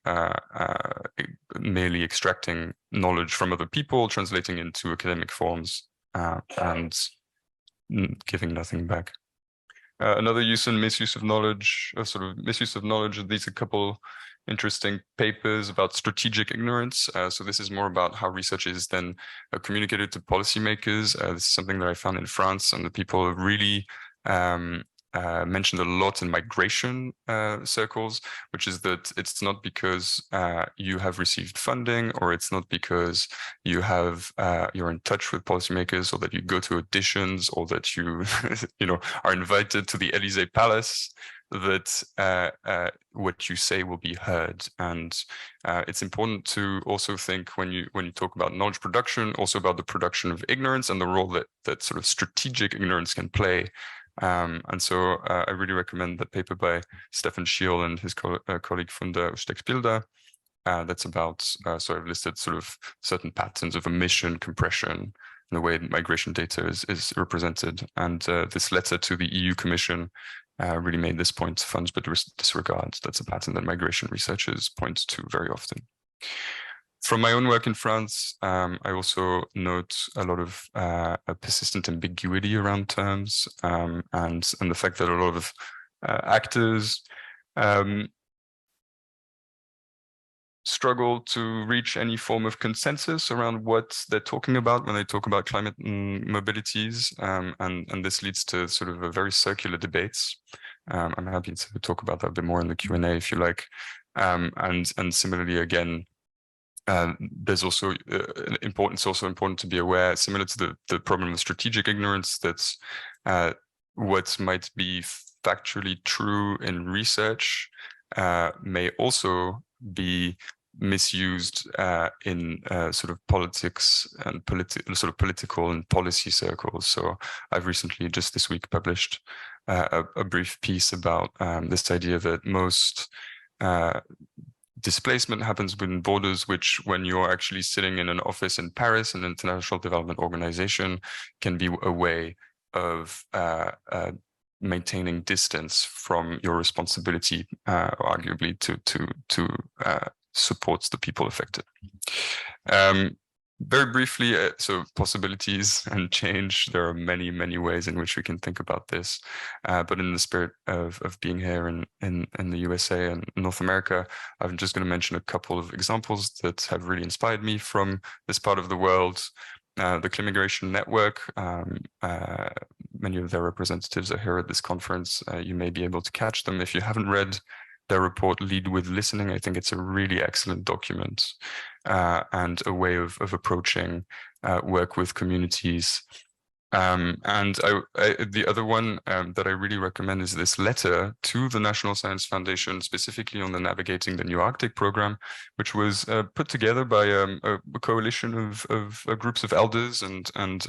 merely extracting knowledge from other people, translating into academic forms, and giving nothing back. Another use and misuse of knowledge, these are a couple interesting papers about strategic ignorance. So this is more about how research is then communicated to policymakers. This is something that I found in France, and the people are really mentioned a lot in migration circles, which is that it's not because you have received funding, or it's not because you have you're in touch with policymakers, or that you go to auditions, or that you are invited to the Élysée Palace, that what you say will be heard. And it's important to also think, when you talk about knowledge production, also about the production of ignorance and the role that sort of strategic ignorance can play. And so I really recommend the paper by Stefan Schiel and his colleague from the Steckspilder. That's about, so I've listed sort of certain patterns of omission, compression, and the way migration data is represented. And this letter to the EU Commission really made this point: funds but disregards. That's a pattern that migration researchers point to very often. From my own work in France, I also note a lot of a persistent ambiguity around terms, and the fact that a lot of actors struggle to reach any form of consensus around what they're talking about when they talk about climate mobilities, and this leads to sort of a very circular debates. I'm happy to talk about that a bit more in the Q&A if you like. And similarly, again, there's also important to be aware, similar to the problem of strategic ignorance, that's what might be factually true in research may also be misused in sort of politics and political and policy circles. So I've recently, just this week, published a brief piece about this idea that most displacement happens within borders, which, when you're actually sitting in an office in Paris, an international development organization, can be a way of maintaining distance from your responsibility, arguably, to support the people affected. Very briefly, so possibilities and change. There are many, many ways in which we can think about this. But in the spirit of being here in the USA and North America, I'm just going to mention a couple of examples that have really inspired me from this part of the world. The Climigration Network, many of their representatives are here at this conference. You may be able to catch them. If you haven't read their report, Lead with Listening, I think it's a really excellent document and a way of approaching work with communities. And the other one that I really recommend is this letter to the National Science Foundation, specifically on the Navigating the New Arctic program, which was put together by a coalition of groups of elders and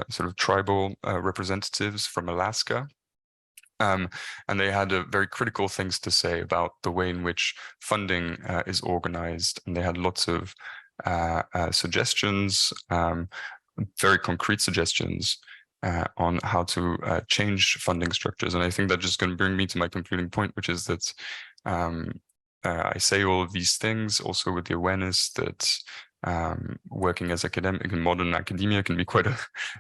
sort of tribal representatives from Alaska. And they had very critical things to say about the way in which funding is organized. And they had lots of suggestions, very concrete suggestions on how to change funding structures. And I think that's just going to bring me to my concluding point, which is that I say all of these things also with the awareness that working as academic in modern academia can be quite a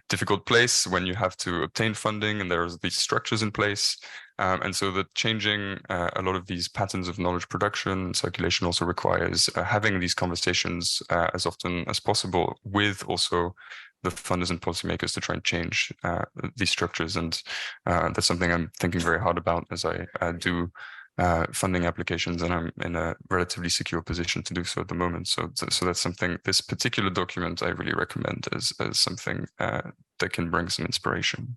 difficult place when you have to obtain funding and there's these structures in place. And so that changing a lot of these patterns of knowledge production, circulation, also requires having these conversations as often as possible with also the funders and policymakers to try and change these structures. And that's something I'm thinking very hard about as I do funding applications, and I'm in a relatively secure position to do so at the moment. So that's something, this particular document I really recommend as something that can bring some inspiration.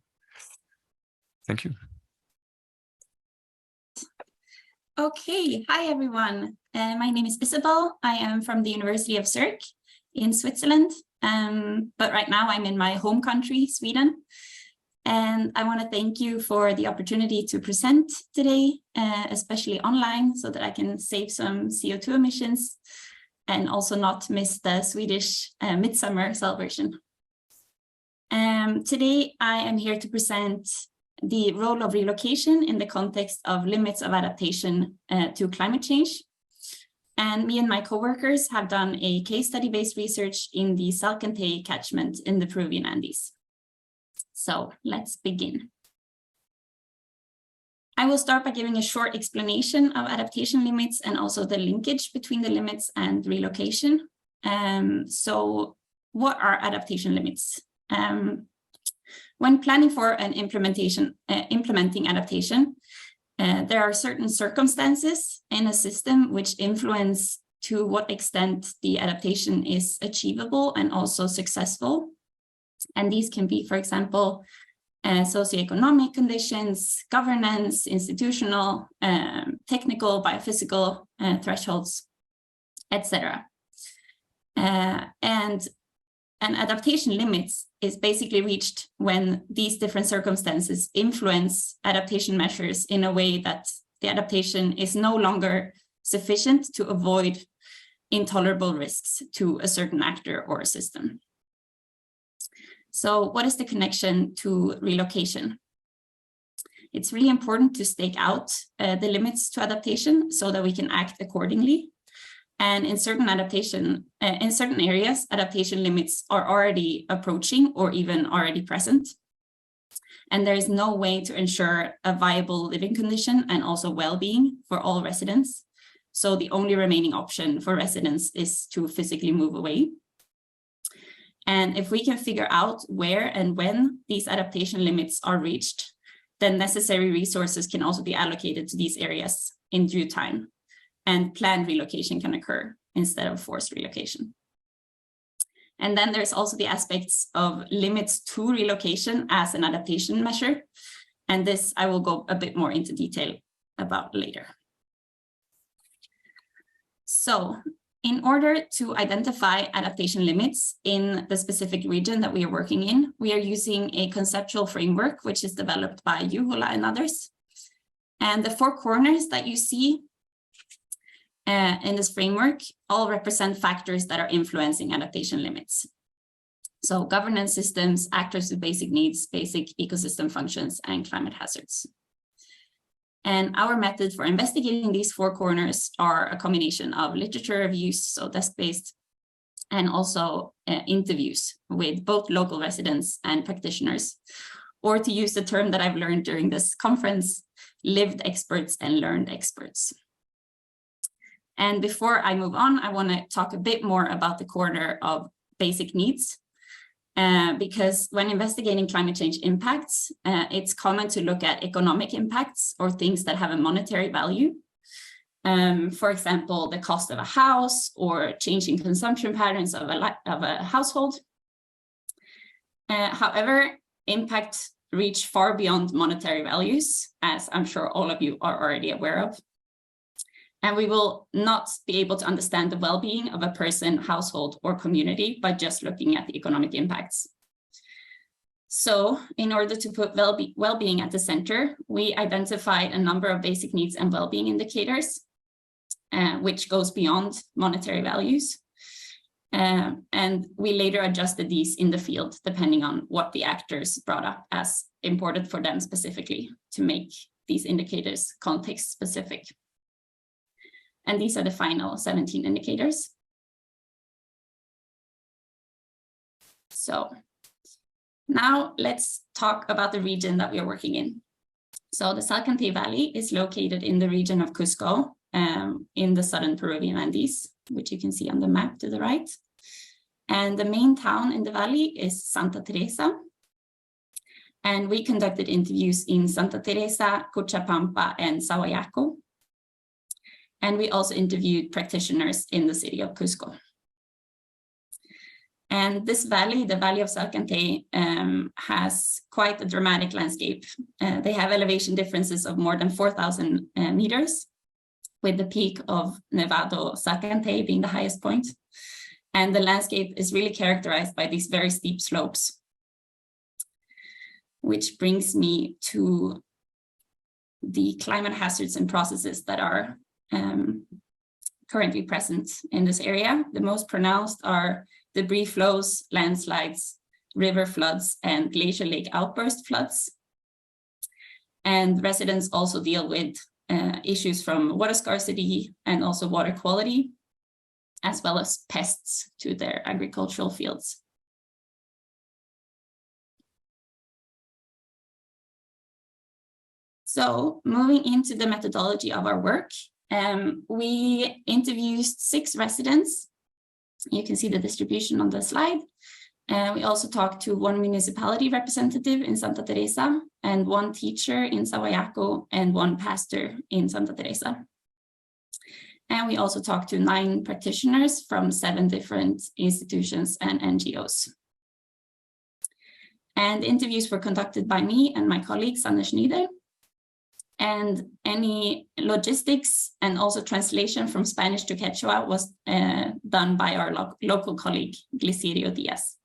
Thank you. Okay, hi everyone. My name is Isabel. I am from the University of Zurich in Switzerland, but right now I'm in my home country, Sweden. And I want to thank you for the opportunity to present today, especially online, so that I can save some CO2 emissions and also not miss the Swedish midsummer celebration. Today, I am here to present the role of relocation in the context of limits of adaptation to climate change. And me and my coworkers have done a case study-based research in the Salkantay catchment in the Peruvian Andes. So let's begin. I will start by giving a short explanation of adaptation limits and also the linkage between the limits and relocation. So what are adaptation limits? When planning for an implementing adaptation, there are certain circumstances in a system which influence to what extent the adaptation is achievable and also successful. And these can be, for example, socioeconomic conditions, governance, institutional, technical, biophysical thresholds, etc. And an adaptation limits is basically reached when these different circumstances influence adaptation measures in a way that the adaptation is no longer sufficient to avoid intolerable risks to a certain actor or a system. So what is the connection to relocation? It's really important to stake out the limits to adaptation so that we can act accordingly. And in certain areas, adaptation limits are already approaching or even already present. And there is no way to ensure a viable living condition and also well-being for all residents. So the only remaining option for residents is to physically move away. And if we can figure out where and when these adaptation limits are reached, then necessary resources can also be allocated to these areas in due time. And planned relocation can occur instead of forced relocation. And then there's also the aspects of limits to relocation as an adaptation measure. And this I will go a bit more into detail about later. So in order to identify adaptation limits in the specific region that we are working in, we are using a conceptual framework, which is developed by Huggel and others. And the 4 corners that you see in this framework all represent factors that are influencing adaptation limits. So governance systems, actors with basic needs, basic ecosystem functions, and climate hazards. And our method for investigating these 4 corners are a combination of literature reviews, so desk-based, and also interviews with both local residents and practitioners, or to use the term that I've learned during this conference, lived experts and learned experts. And before I move on, I want to talk a bit more about the corner of basic needs, because when investigating climate change impacts, it's common to look at economic impacts or things that have a monetary value. For example, the cost of a house or changing consumption patterns of a household. However, impacts reach far beyond monetary values, as I'm sure all of you are already aware of. And we will not be able to understand the well-being of a person, household, or community by just looking at the economic impacts. So in order to put well-being at the center, we identified a number of basic needs and well-being indicators, which goes beyond monetary values. And we later adjusted these in the field, depending on what the actors brought up as important for them specifically, to make these indicators context specific. And these are the final 17 indicators. So now let's talk about the region that we are working in. So the Salkantay Valley is located in the region of Cusco, in the southern Peruvian Andes, which you can see on the map to the right. And the main town in the valley is Santa Teresa. And we conducted interviews in Santa Teresa, Cochabamba, and Sahuayaco. And we also interviewed practitioners in the city of Cusco. And this valley, the Valley of Salkantay, has quite a dramatic landscape. They have elevation differences of more than 4,000 meters, with the peak of Nevado Salkantay being the highest point. And the landscape is really characterized by these very steep slopes. Which brings me to the climate hazards and processes that are currently present in this area. The most pronounced are debris flows, landslides, river floods, and glacial lake outburst floods. And residents also deal with issues from water scarcity and also water quality, as well as pests to their agricultural fields. So moving into the methodology of our work, we interviewed 6 residents. You can see the distribution on the slide. We also talked to one municipality representative in Santa Teresa and one teacher in Sahuayaco and one pastor in Santa Teresa. And we also talked to 9 practitioners from 7 different institutions and NGOs. And interviews were conducted by me and my colleague, Sanne Schneider. And any logistics and also translation from Spanish to Quechua was done by our local colleague, Glicirio Diaz.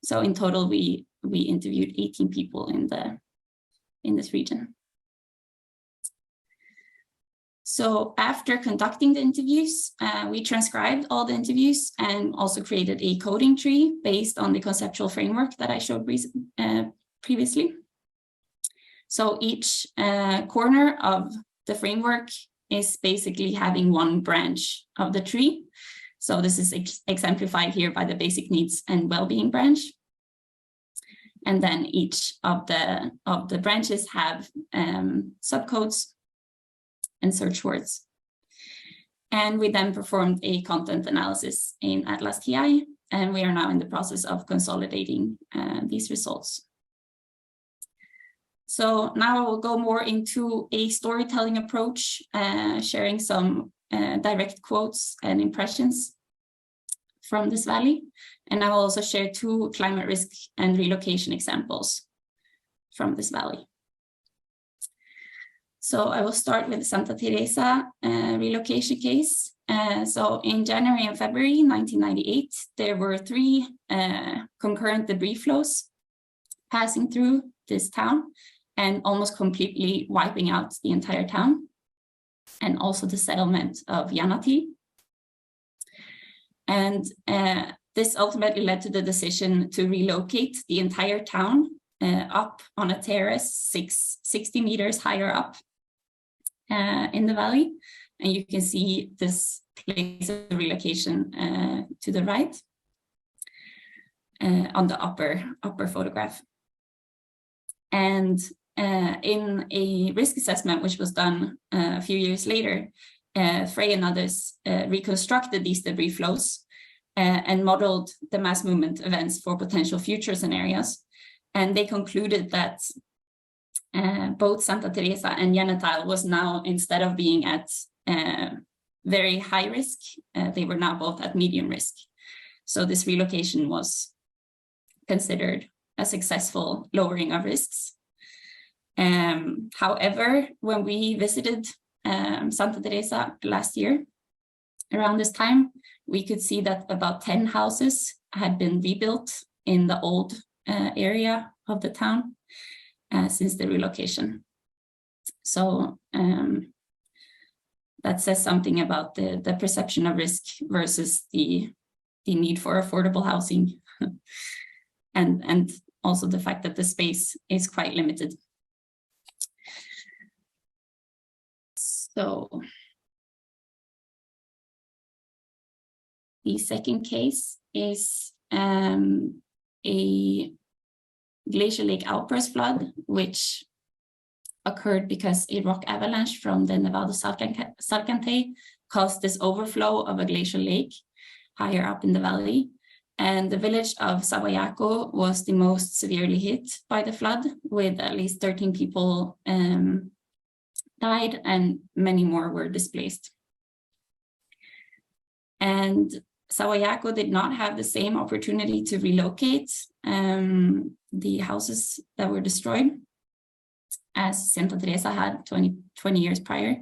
So in total, we interviewed 18 people in this region. So after conducting the interviews, we transcribed all the interviews and also created a coding tree based on the conceptual framework that I showed previously. So each corner of the framework is basically having one branch of the tree. So this is exemplified here by the basic needs and well-being branch. And then each of the branches have subcodes and search words. And we then performed a content analysis in Atlas TI, and we are now in the process of consolidating these results. So now I will go more into a storytelling approach, sharing some direct quotes and impressions from this valley. And I will also share 2 climate risk and relocation examples from this valley. So I will start with the Santa Teresa relocation case. So in January and February 1998, there were 3 concurrent debris flows passing through this town and almost completely wiping out the entire town, and also the settlement of Yanati. And this ultimately led to the decision to relocate the entire town up on a terrace 60 meters higher up in the valley. And you can see this place of relocation to the right on the upper photograph. And in a risk assessment, which was done a few years later, Frey and others reconstructed these debris flows and modeled the mass movement events for potential future scenarios. And they concluded that both Santa Teresa and Yanatal was now, instead of being at very high risk, they were now both at medium risk. So this relocation was considered a successful lowering of risks. However, when we visited Santa Teresa last year, around this time, we could see that about 10 houses had been rebuilt in the old area of the town since the relocation. So that says something about the perception of risk versus the need for affordable housing, and also the fact that the space is quite limited. So the second case is a glacial lake outburst flood, which occurred because a rock avalanche from the Nevada Salkantay caused this overflow of a glacial lake higher up in the valley. And the village of Sahuayaco was the most severely hit by the flood, with at least 13 people died and many more were displaced. And Sahuayaco did not have the same opportunity to relocate the houses that were destroyed as Santa Teresa had 20 years prior.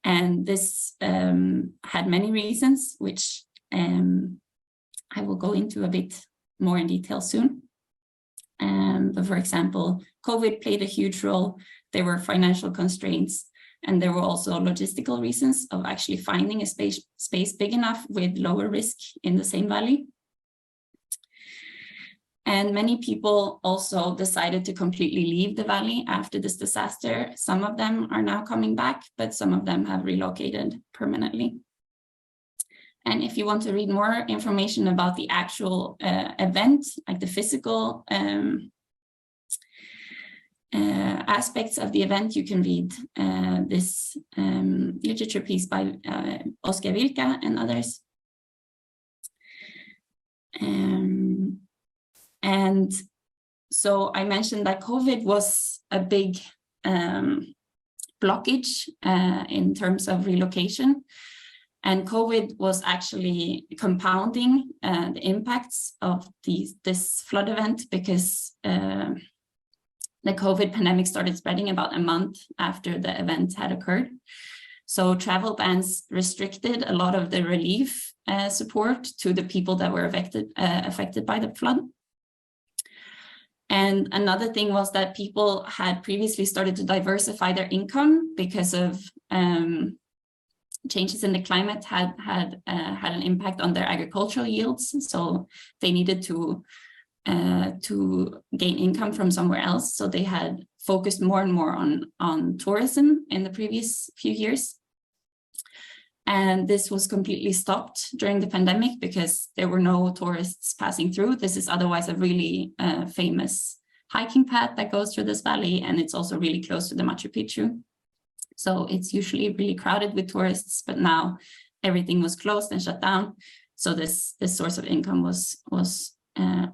And this had many reasons, which I will go into a bit more in detail soon. But for example, COVID played a huge role. There were financial constraints, and there were also logistical reasons of actually finding a space big enough with lower risk in the same valley. And many people also decided to completely leave the valley after this disaster. Some of them are now coming back, but some of them have relocated permanently. And if you want to read more information about the actual event, like the physical aspects of the event, you can read this literature piece by Oscar Vilka and others. And so I mentioned that COVID was a big blockage in terms of relocation. And COVID was actually compounding the impacts of this flood event, because the COVID pandemic started spreading about a month after the event had occurred. So travel bans restricted a lot of the relief support to the people that were affected by the flood. And another thing was that people had previously started to diversify their income because of changes in the climate had an impact on their agricultural yields. So they needed to gain income from somewhere else. So they had focused more and more on tourism in the previous few years. And this was completely stopped during the pandemic because there were no tourists passing through. This is otherwise a really famous hiking path that goes through this valley, and it's also really close to the Machu Picchu. So it's usually really crowded with tourists, but now everything was closed and shut down. So this source of income was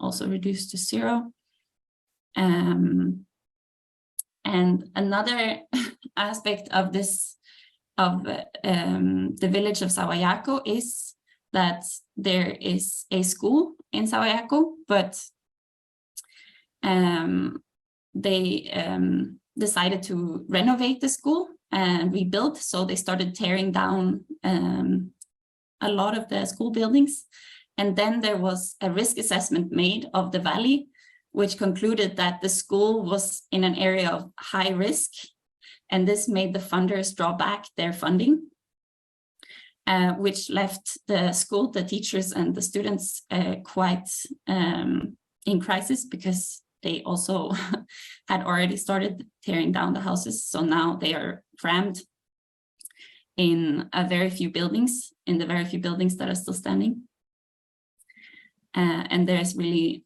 also reduced to zero. And another aspect of this, of the village of Sahuayaco, is that there is a school in Sahuayaco, but they decided to renovate the school and rebuild. So they started tearing down a lot of the school buildings. And then there was a risk assessment made of the valley, which concluded that the school was in an area of high risk. And this made the funders draw back their funding, which left the school, the teachers and the students quite in crisis, because they also had already started tearing down the houses. So now they are crammed in the very few buildings that are still standing. And there's really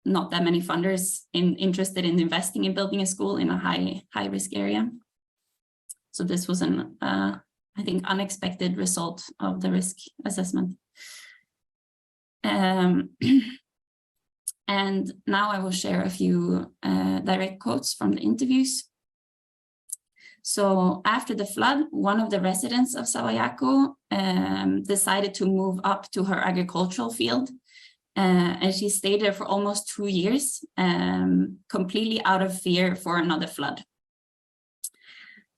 not that many funders interested in investing in building a school in a high risk area. So this was an, I think, unexpected result of the risk assessment. And now I will share a few direct quotes from the interviews. So after the flood, one of the residents of Sahuayaco decided to move up to her agricultural field. And she stayed there for almost 2 years, completely out of fear for another flood.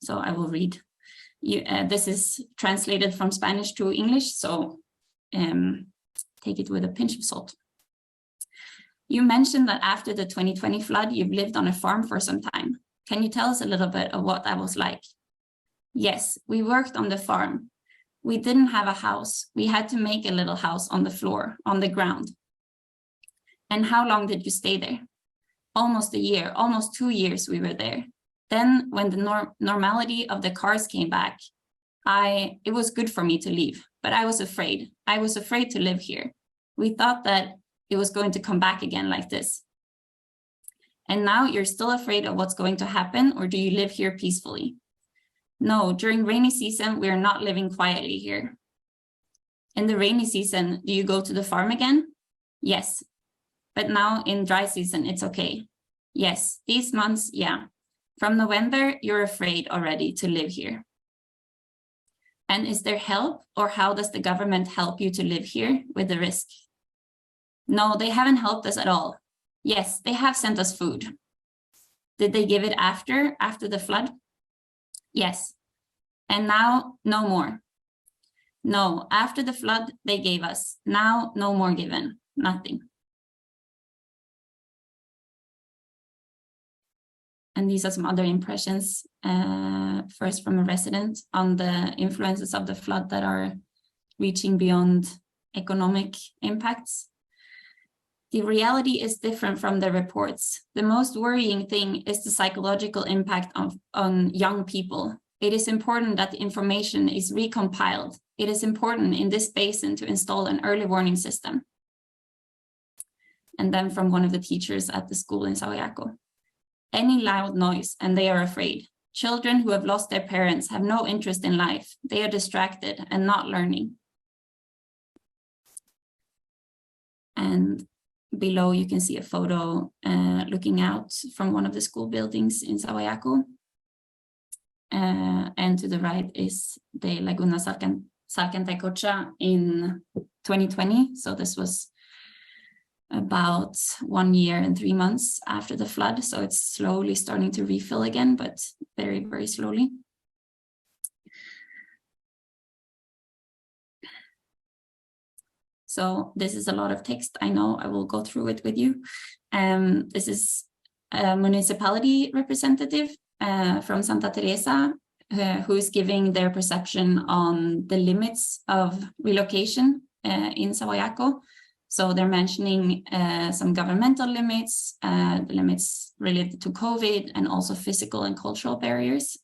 So I will read. This is translated from Spanish to English, so take it with a pinch of salt. You mentioned that after the 2020 flood, you've lived on a farm for some time. Can you tell us a little bit of what that was like? Yes, we worked on the farm. We didn't have a house. We had to make a little house on the floor, on the ground. And how long did you stay there? Almost a year, almost 2 years we were there. Then when the normality of the cars came back, it was good for me to leave, but I was afraid. I was afraid to live here. We thought that it was going to come back again like this. And now you're still afraid of what's going to happen, or do you live here peacefully? No, during rainy season, we're not living quietly here. In the rainy season, do you go to the farm again? Yes. But now in dry season, it's okay. Yes, these months, yeah. From November, you're afraid already to live here. And is there help, or how does the government help you to live here with the risk? No, they haven't helped us at all. Yes, they have sent us food. Did they give it after the flood? Yes. And now, no more. No, after the flood, they gave us. Now, no more given, nothing. And these are some other impressions, first from a resident on the influences of the flood that are reaching beyond economic impacts. The reality is different from the reports. The most worrying thing is the psychological impact on young people. It is important that the information is recompiled. It is important in this basin to install an early warning system. And then from one of the teachers at the school in Sahuayaco. Any loud noise and they are afraid. Children who have lost their parents have no interest in life. They are distracted and not learning. And below you can see a photo looking out from one of the school buildings in Sahuayaco. And to the right is the Laguna Salkantay in 2020. So this was about 1 year and 3 months after the flood. So it's slowly starting to refill again, but very, very slowly. So this is a lot of text. I know I will go through it with you. This is a municipality representative from Santa Teresa, who is giving their perception on the limits of relocation in Sahuayaco. So they're mentioning some governmental limits, the limits related to COVID, and also physical and cultural barriers.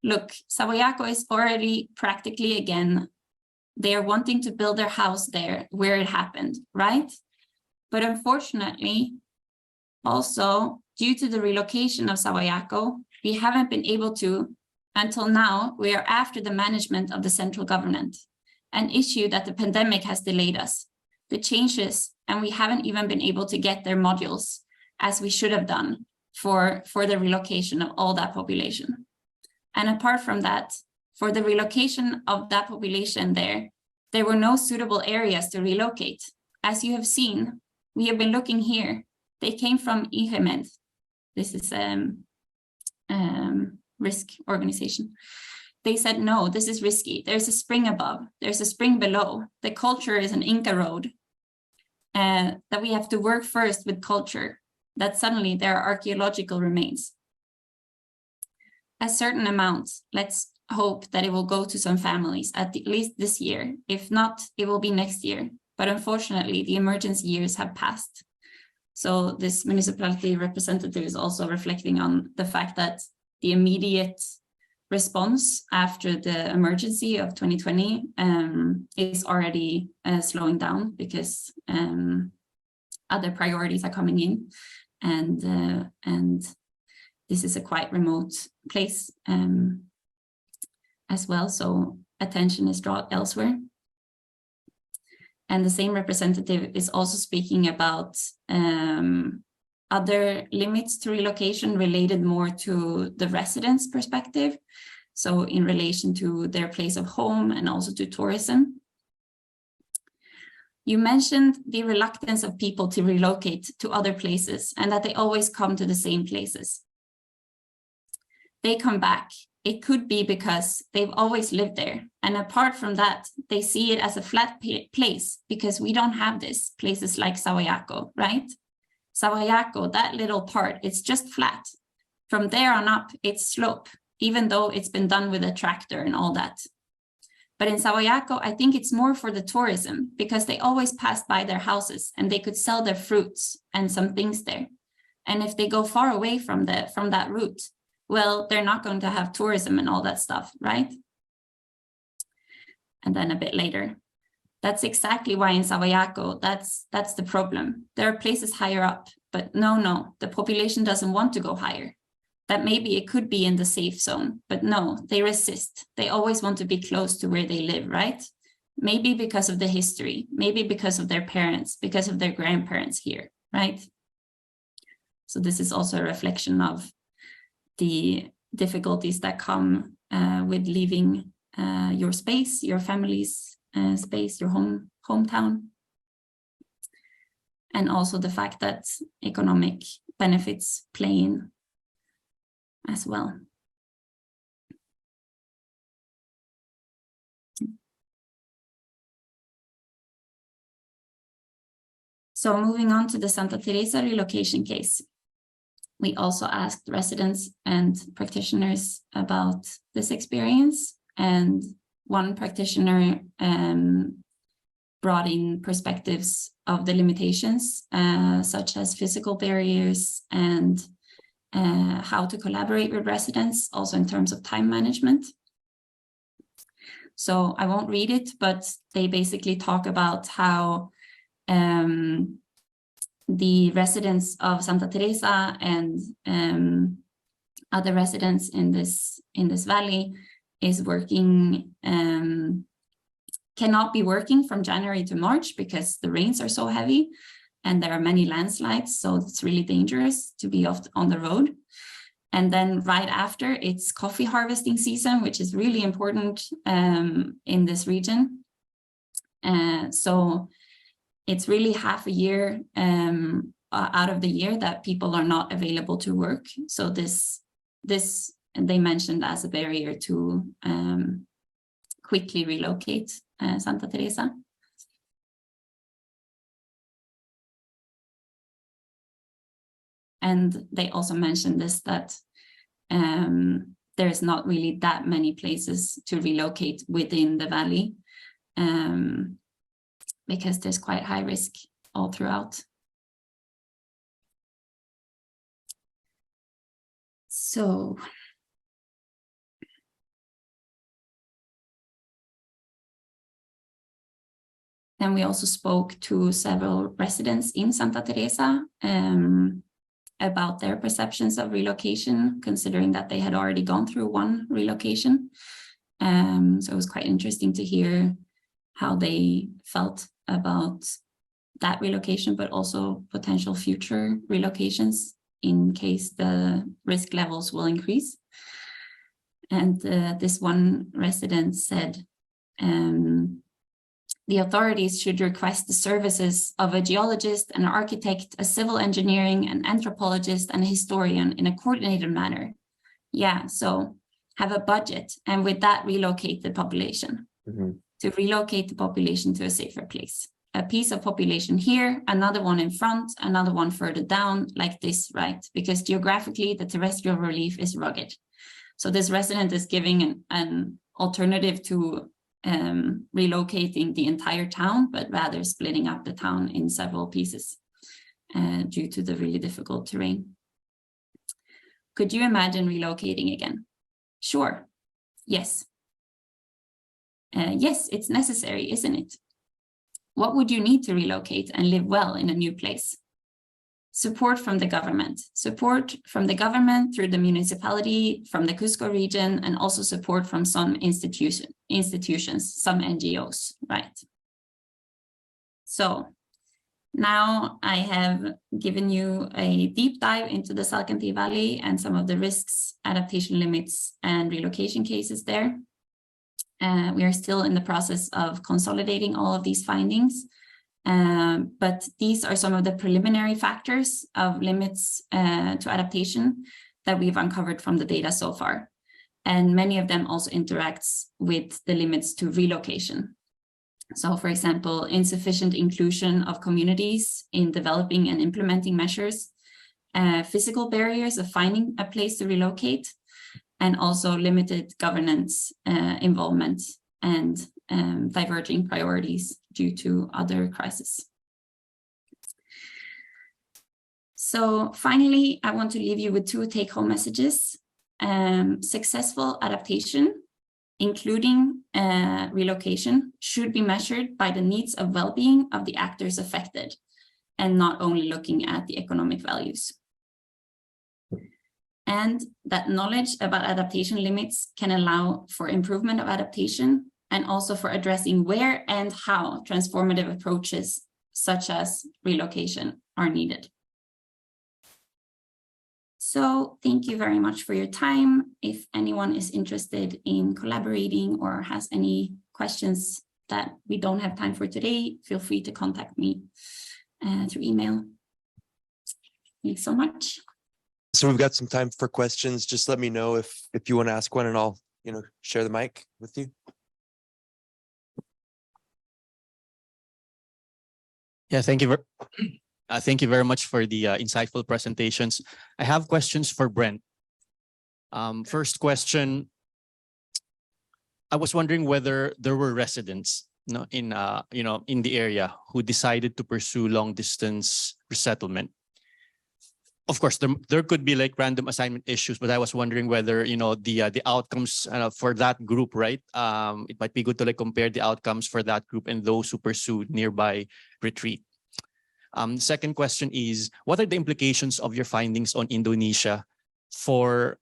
Look, Sahuayaco is already practically, again, they are wanting to build their house there where it happened, right? But unfortunately, also due to the relocation of Sahuayaco, we haven't been able to, until now, we are after the management of the central government, an issue that the pandemic has delayed us. The changes, and we haven't even been able to get their modules as we should have done for the relocation of all that population. And apart from that, for the relocation of that population there were no suitable areas to relocate. As you have seen, we have been looking here. They came from UNU-EHS. This is risk organization. They said, no, this is risky. There's a spring above, there's a spring below. The culture is an Inca road. That we have to work first with culture, that suddenly there are archaeological remains. A certain amount, let's hope that it will go to some families at least this year. If not, it will be next year. But unfortunately, the emergency years have passed. So this municipality representative is also reflecting on the fact that the immediate response after the emergency of 2020 is already slowing down because other priorities are coming in, and this is a quite remote place as well, so attention is drawn elsewhere. And the same representative is also speaking about other limits to relocation related more to the residents' perspective. So in relation to their place of home and also to tourism. You mentioned the reluctance of people to relocate to other places and that they always come to the same places. They come back. It could be because they've always lived there. And apart from that, they see it as a flat place because we don't have this places like Sahuayaco, right? Sahuayaco, that little part, it's just flat. From there on up, it's slope, even though it's been done with a tractor and all that. But in Sahuayaco, I think it's more for the tourism because they always pass by their houses and they could sell their fruits and some things there. And if they go far away from that route, well, they're not going to have tourism and all that stuff, right? And then a bit later, that's exactly why in Sahuayaco, that's the problem. There are places higher up, but no, the population doesn't want to go higher. That maybe it could be in the safe zone, but no, they resist. They always want to be close to where they live, right? Maybe because of the history, maybe because of their parents, because of their grandparents here, right? So this is also a reflection of the difficulties that come with leaving your space, your family's space, your hometown. And also the fact that economic benefits play in as well. So moving on to the Santa Teresa relocation case. We also asked residents and practitioners about this experience, and one practitioner brought in perspectives of the limitations, such as physical barriers and how to collaborate with residents, also in terms of time management. So I won't read it, but they basically talk about how the residents of Santa Teresa and other residents in this valley is working cannot be working from January to March because the rains are so heavy and there are many landslides, so it's really dangerous to be on the road. And then right after, it's coffee harvesting season, which is really important in this region. So it's really half a year out of the year that people are not available to work. So this they mentioned as a barrier to quickly relocate Santa Teresa. And they also mentioned this, that there's not really that many places to relocate within the valley because there's quite high risk all throughout. So then we also spoke to several residents in Santa Teresa about their perceptions of relocation, considering that they had already gone through one relocation. So it was quite interesting to hear how they felt about that relocation, but also potential future relocations in case the risk levels will increase. And this one resident said, the authorities should request the services of a geologist, an architect, a civil engineering, an anthropologist, and a historian in a coordinated manner. Yeah, so have a budget, and with that, relocate the population. To relocate the population to a safer place. A piece of population here, another one in front, another one further down, like this, right? Because geographically, the terrestrial relief is rugged. So this resident is giving an alternative to relocating the entire town, but rather splitting up the town in several pieces due to the really difficult terrain. Could you imagine relocating again? Sure. Yes. Yes, it's necessary, isn't it? What would you need to relocate and live well in a new place? Support from the government. Support from the government through the municipality, from the Cusco region, and also support from some institutions, some NGOs, right? So now I have given you a deep dive into the Salkantay Valley and some of the risks, adaptation limits, and relocation cases there. We are still in the process of consolidating all of these findings, but these are some of the preliminary factors of limits to adaptation that we've uncovered from the data so far. And many of them also interacts with the limits to relocation. So for example, insufficient inclusion of communities in developing and implementing measures, physical barriers of finding a place to relocate, and also limited governance involvement and diverging priorities due to other crises. So finally, I want to leave you with two take-home messages. Successful adaptation, including relocation, should be measured by the needs of well-being of the actors affected, and not only looking at the economic values. And that knowledge about adaptation limits can allow for improvement of adaptation and also for addressing where and how transformative approaches such as relocation are needed. So thank you very much for your time. If anyone is interested in collaborating or has any questions that we don't have time for today, feel free to contact me through email. Thanks so much. So we've got some time for questions. Just let me know if you want to ask one, and I'll share the mic with you. Yeah, thank you. Thank you very much for the insightful presentations. I have questions for Brent. First question, I was wondering whether there were residents in the area who decided to pursue long distance resettlement. Of course, there could be like random assignment issues, but I was wondering whether the outcomes for that group, right? It might be good to like compare the outcomes for that group and those who pursued nearby retreat. Second question is, what are the implications of your findings on Indonesia for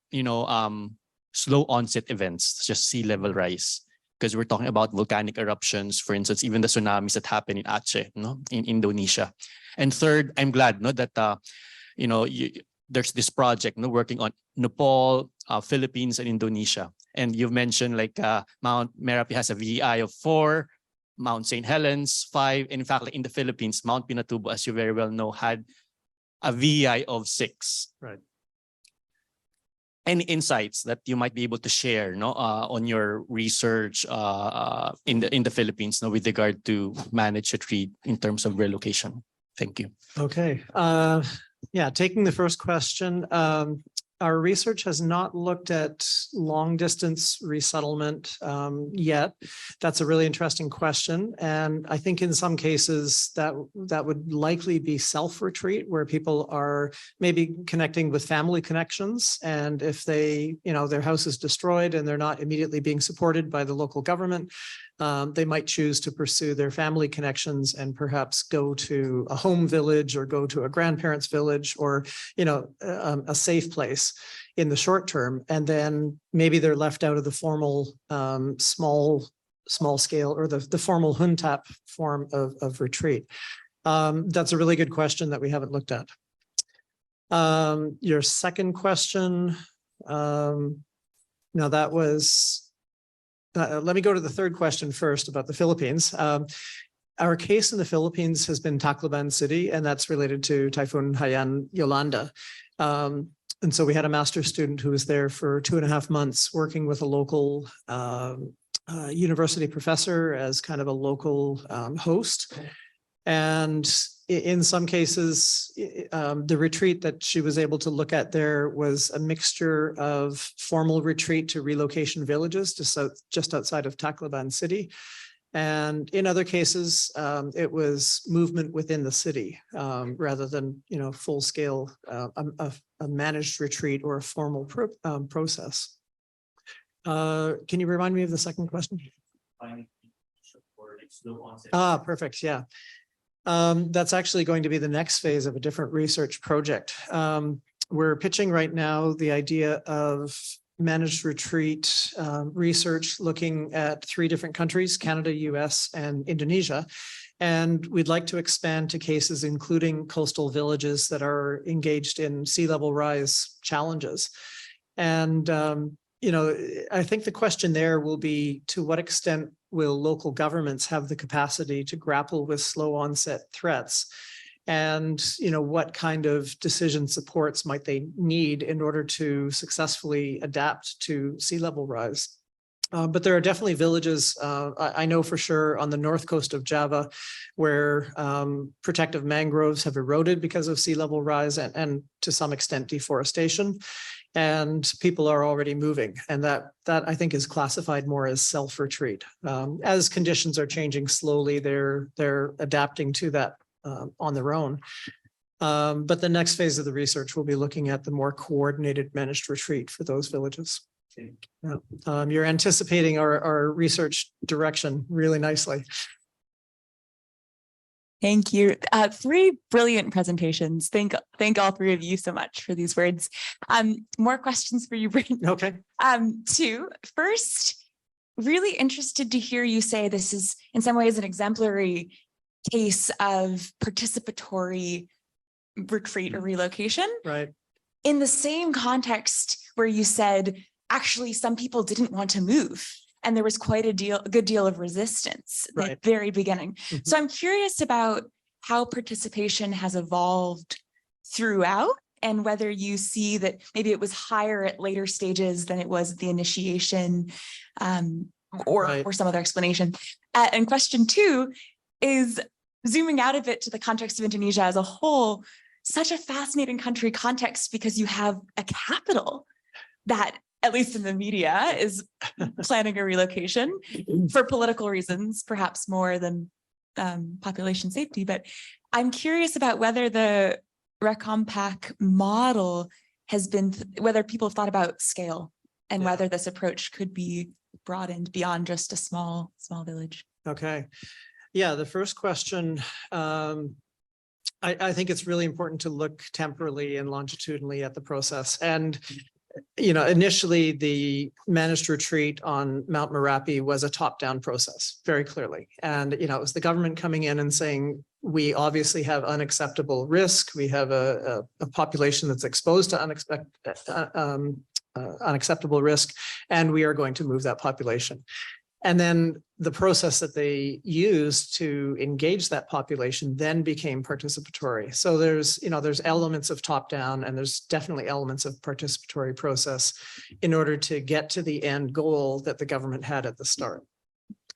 slow onset events, such as sea level rise? because we're talking about volcanic eruptions, for instance, even the tsunamis that happen in Aceh, no, in Indonesia. And third, I'm glad, no, that there's this project, no, working on Nepal, Philippines, and Indonesia. And you've mentioned like Mount Merapi has a VI of 4, Mount St. Helens 5. And in fact, like in the Philippines, Mount Pinatubo, as you very well know, had a VI of 6. Right. Any insights that you might be able to share, no, on your research in the Philippines, no, with regard to managed retreat in terms of relocation? Thank you. Okay. Yeah, taking the first question, our research has not looked at long distance resettlement yet. That's a really interesting question. And I think in some cases that would likely be self-retreat, where people are maybe connecting with family connections. And if they, their house is destroyed and they're not immediately being supported by the local government, they might choose to pursue their family connections and perhaps go to a home village or go to a grandparents' village or, a safe place in the short term. And then maybe they're left out of the formal small scale or the formal huntap form of retreat. That's a really good question that we haven't looked at. Your second question, now that was, let me go to the third question first about the Philippines. Our case in the Philippines has been Tacloban City, and that's related to Typhoon Haiyan Yolanda. And so we had a master's student who was there for 2.5 months working with a local university professor as kind of a local host. And in some cases, the retreat that she was able to look at there was a mixture of formal retreat to relocation villages just outside of Tacloban City. And in other cases, it was movement within the city rather than, full scale, a managed retreat or a formal process. Can you remind me of the second question? Perfect. Yeah. That's actually going to be the next phase of a different research project. We're pitching right now the idea of managed retreat research looking at 3 different countries, Canada, US, and Indonesia. And we'd like to expand to cases including coastal villages that are engaged in sea level rise challenges. And, I think the question there will be, to what extent will local governments have the capacity to grapple with slow onset threats? And, what kind of decision supports might they need in order to successfully adapt to sea level rise? But there are definitely villages, I know for sure, on the north coast of Java, where protective mangroves have eroded because of sea level rise and to some extent deforestation. And people are already moving. And that I think is classified more as self-retreat. As conditions are changing slowly, they're adapting to that on their own. But the next phase of the research will be looking at the more coordinated managed retreat for those villages. Yeah. You're anticipating our research direction really nicely. Thank you. 3 brilliant presentations. Thank all 3 of you so much for these words. More questions for you, Brent. Okay. 2. First, really interested to hear you say this is in some ways an exemplary case of participatory retreat or relocation. Right. In the same context where you said, actually, some people didn't want to move. And there was quite a good deal of resistance at the very beginning. Mm-hmm. So I'm curious about how participation has evolved throughout and whether you see that maybe it was higher at later stages than it was at the initiation or some other explanation. And question 2 is zooming out a bit to the context of Indonesia as a whole, such a fascinating country context because you have a capital that, at least in the media, is planning a relocation for political reasons, perhaps more than population safety. But I'm curious about whether the Recompak model has been, whether people have thought about scale and whether this approach could be broadened beyond just a small village. Okay. Yeah, the first question, I think it's really important to look temporally and longitudinally at the process. And initially the managed retreat on Mount Merapi was a top-down process, very clearly. And, it was the government coming in and saying, we obviously have unacceptable risk. We have a population that's exposed to unacceptable risk, and we are going to move that population. And then the process that they used to engage that population then became participatory. So there's elements of top-down, and there's definitely elements of participatory process in order to get to the end goal that the government had at the start.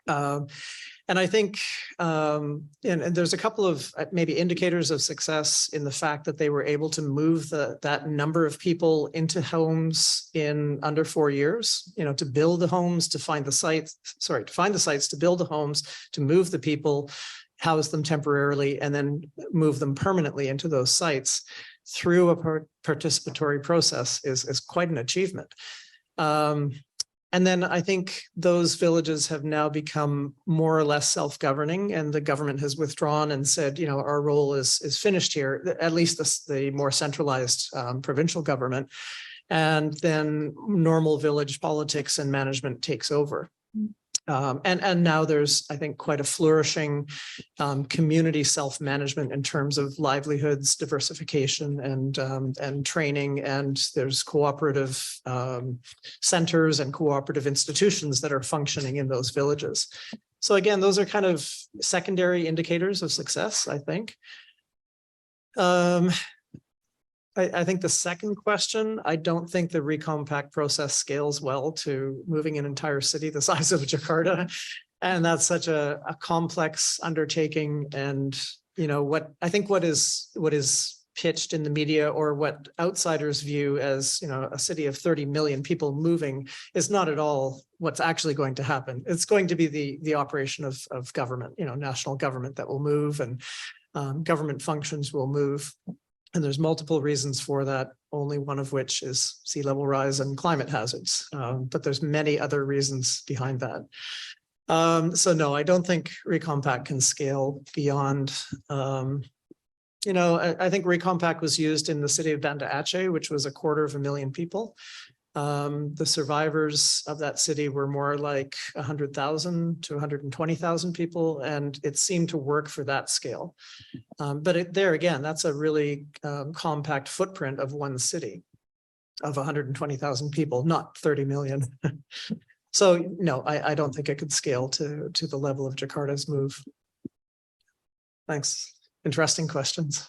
And I think, and there's a couple of maybe indicators of success in the fact that they were able to move that number of people into homes in under 4 years, to build the homes, to find the sites, to build the homes, to move the people, house them temporarily, and then move them permanently into those sites through a participatory process is quite an achievement. And then I think those villages have now become more or less self-governing, and the government has withdrawn and said, our role is finished here, at least the more centralized provincial government. And then normal village politics and management takes over. And now there's, I think, quite a flourishing community self-management in terms of livelihoods, diversification, and training. And there's cooperative centers and cooperative institutions that are functioning in those villages. So again, those are kind of secondary indicators of success, I think. I think the second question, I don't think the recompact process scales well to moving an entire city the size of Jakarta. And that's such a complex undertaking. And, what is pitched in the media, or what outsiders view as, a city of 30 million people moving, is not at all what's actually going to happen. It's going to be the operation of government, national government that will move, and government functions will move. And there's multiple reasons for that, only one of which is sea level rise and climate hazards. But there's many other reasons behind that. So no, I don't think recompact can scale beyond, I think recompact was used in the city of Banda Aceh, which was 250,000 people. The survivors of that city were more like 100,000 to 120,000 people, and it seemed to work for that scale. But there again, that's a really compact footprint of one city of 120,000 people, not 30 million. So no, I don't think it could scale to the level of Jakarta's move. Thanks. Interesting questions.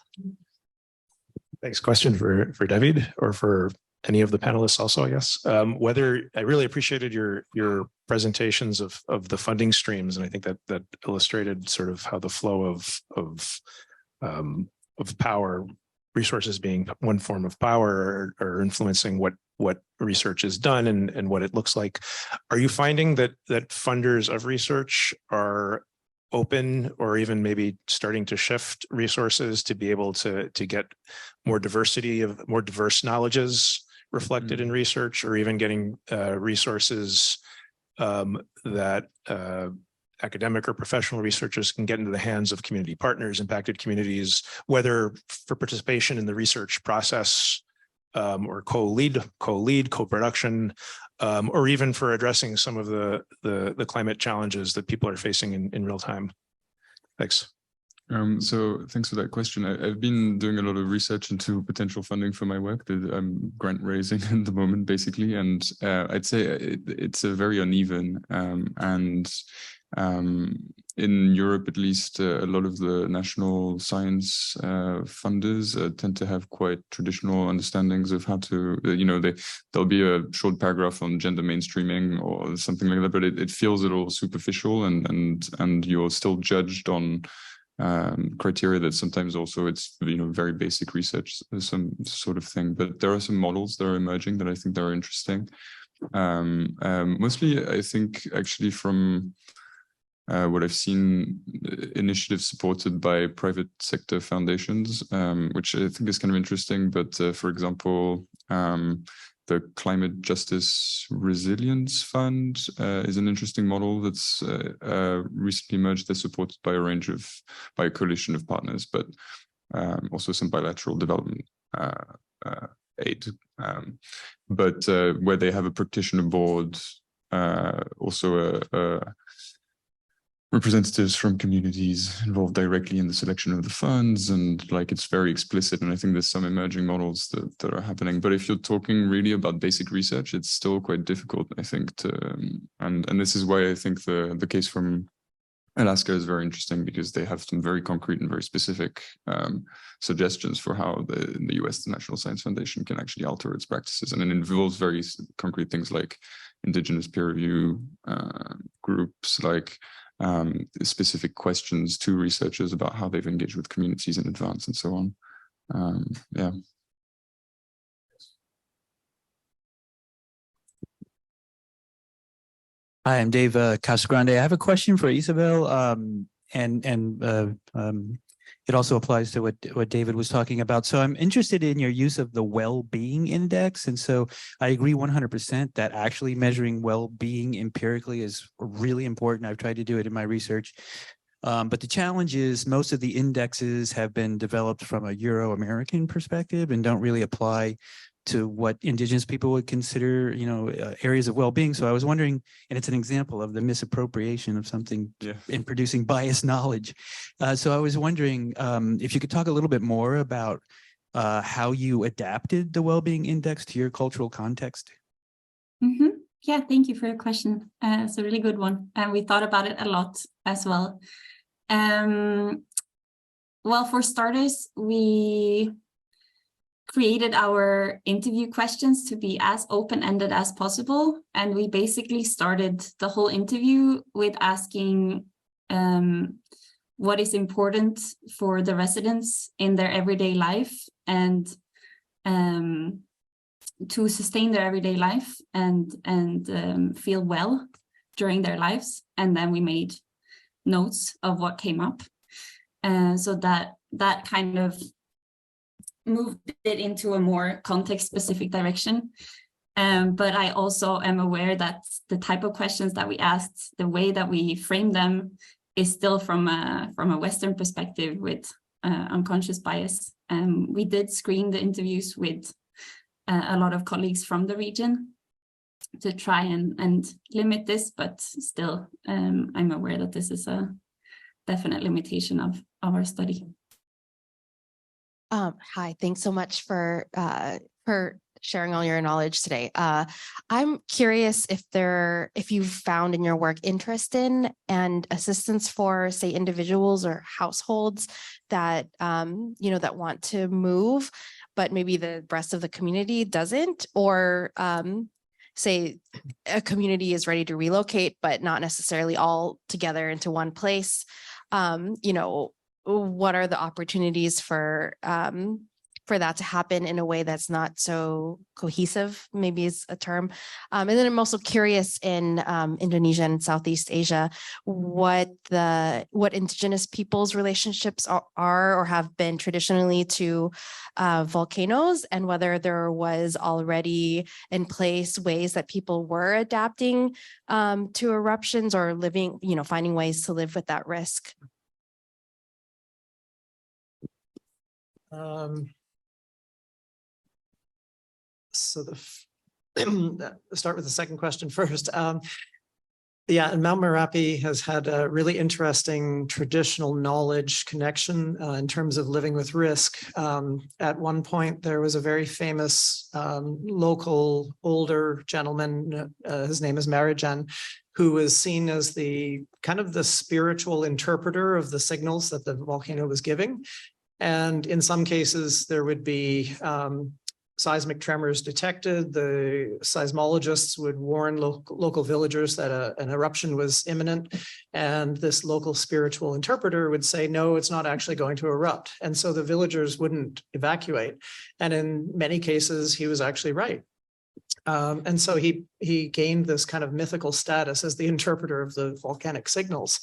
Thanks. Question for David, or for any of the panelists also, I guess. Whether I really appreciated your presentations of the funding streams, and I think that illustrated sort of how the flow of power, resources being one form of power, are influencing what research is done and what it looks like. Are you finding that funders of research are open, or even maybe starting to shift resources to be able to get more diverse knowledges reflected in research, or even getting resources that academic or professional researchers can get into the hands of community partners, impacted communities, whether for participation in the research process, or co-lead, co-production, or even for addressing some of the climate challenges that people are facing in real time? Thanks. So thanks for that question. I've been doing a lot of research into potential funding for my work that I'm grant raising at the moment, basically. And I'd say it's a very uneven. And in Europe, at least, a lot of the national science funders tend to have quite traditional understandings of how to, there'll be a short paragraph on gender mainstreaming or something like that, but it feels a little superficial, and you're still judged on criteria that sometimes also it's very basic research, some sort of thing. But there are some models that are emerging that I think that are interesting. Mostly, I think actually from what I've seen, initiatives supported by private sector foundations, which I think is kind of interesting. But for example, the Climate Justice Resilience Fund is an interesting model that's recently emerged. That's supported by a coalition of partners, but also some bilateral development aid. But where they have a practitioner board, also representatives from communities involved directly in the selection of the funds, and like it's very explicit. And I think there's some emerging models that are happening. But if you're talking really about basic research, it's still quite difficult, I think, to and this is why I think the case from Alaska is very interesting, because they have some very concrete and very specific suggestions for how the US, the National Science Foundation, can actually alter its practices. And it involves very concrete things like indigenous peer review groups, like specific questions to researchers about how they've engaged with communities in advance and so on. Yeah. Hi, I'm Dave Casagrande. I have a question for Isabel, it also applies to what David was talking about. So I'm interested in your use of the well-being index. And so I agree 100% that actually measuring well-being empirically is really important. I've tried to do it in my research. But the challenge is most of the indexes have been developed from a Euro-American perspective and don't really apply to what indigenous people would consider, areas of well-being. So I was wondering, and it's an example of the misappropriation of something in producing biased knowledge. So I was wondering if you could talk a little bit more about how you adapted the well-being index to your cultural context. Mm-hmm. Yeah, thank you for your question. It's a really good one. And we thought about it a lot as well. Well, for starters, we created our interview questions to be as open-ended as possible. And we basically started the whole interview with asking what is important for the residents in their everyday life and to sustain their everyday life and feel well during their lives. And then we made notes of what came up. So that kind of moved it into a more context-specific direction. But I also am aware that the type of questions that we asked, the way that we framed them, is still from a Western perspective with unconscious bias. We did screen the interviews with a lot of colleagues from the region to try and limit this, but still I'm aware that this is a definite limitation of our study. Hi, thanks so much for sharing all your knowledge today. I'm curious if you've found in your work interest in and assistance for, say, individuals or households that that want to move, but maybe the rest of the community doesn't, or say a community is ready to relocate, but not necessarily all together into one place. What are the opportunities for that to happen in a way that's not so cohesive, maybe is a term. And then I'm also curious in Indonesia and Southeast Asia, what indigenous people's relationships are or have been traditionally to volcanoes, and whether there was already in place ways that people were adapting to eruptions or living, finding ways to live with that risk. So start with the second question first. Yeah, and Mount Merapi has had a really interesting traditional knowledge connection in terms of living with risk. At one point, there was a very famous local older gentleman, his name is Marijan, who was seen as the kind of the spiritual interpreter of the signals that the volcano was giving. And in some cases, there would be seismic tremors detected. The seismologists would warn local villagers that an eruption was imminent. And this local spiritual interpreter would say, no, it's not actually going to erupt. And so the villagers wouldn't evacuate. And in many cases, he was actually right. And so he gained this kind of mythical status as the interpreter of the volcanic signals.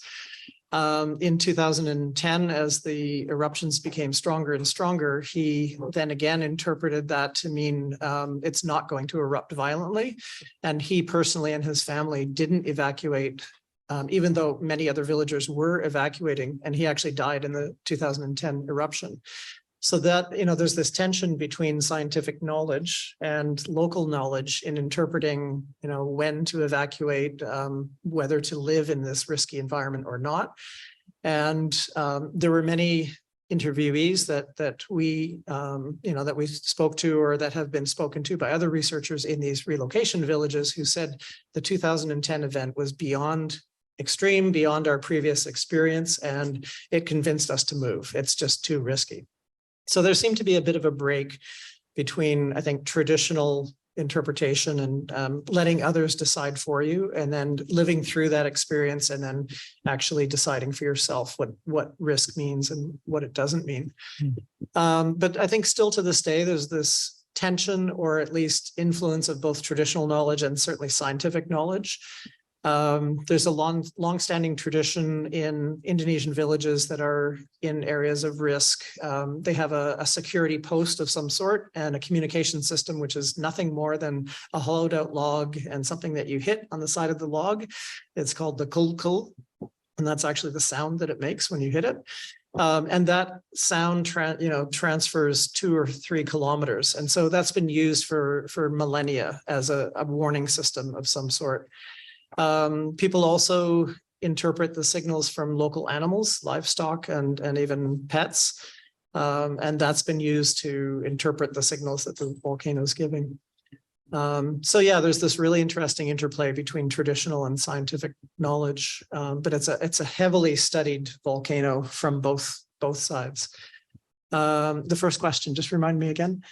In 2010, as the eruptions became stronger and stronger, he then again interpreted that to mean it's not going to erupt violently. And he personally and his family didn't evacuate, even though many other villagers were evacuating, and he actually died in the 2010 eruption. So that, there's this tension between scientific knowledge and local knowledge in interpreting, when to evacuate, whether to live in this risky environment or not. And there were many interviewees that we spoke to, or that have been spoken to by other researchers in these relocation villages, who said the 2010 event was beyond extreme, beyond our previous experience, and it convinced us to move. It's just too risky. So there seemed to be a bit of a break between, I think, traditional interpretation and letting others decide for you, and then living through that experience, and then actually deciding for yourself what risk means and what it doesn't mean. But I think still to this day, there's this tension, or at least influence, of both traditional knowledge and certainly scientific knowledge. There's a long-standing tradition in Indonesian villages that are in areas of risk. They have a security post of some sort and a communication system, which is nothing more than a hollowed out log and something that you hit on the side of the log. It's called the kul, and that's actually the sound that it makes when you hit it. And that sound transfers 2 or 3 kilometers. And so that's been used for millennia as a warning system of some sort. People also interpret the signals from local animals, livestock, and even pets. And that's been used to interpret the signals that the volcano is giving. So yeah, there's this really interesting interplay between traditional and scientific knowledge, but it's a heavily studied volcano from both sides. The first question, just remind me again.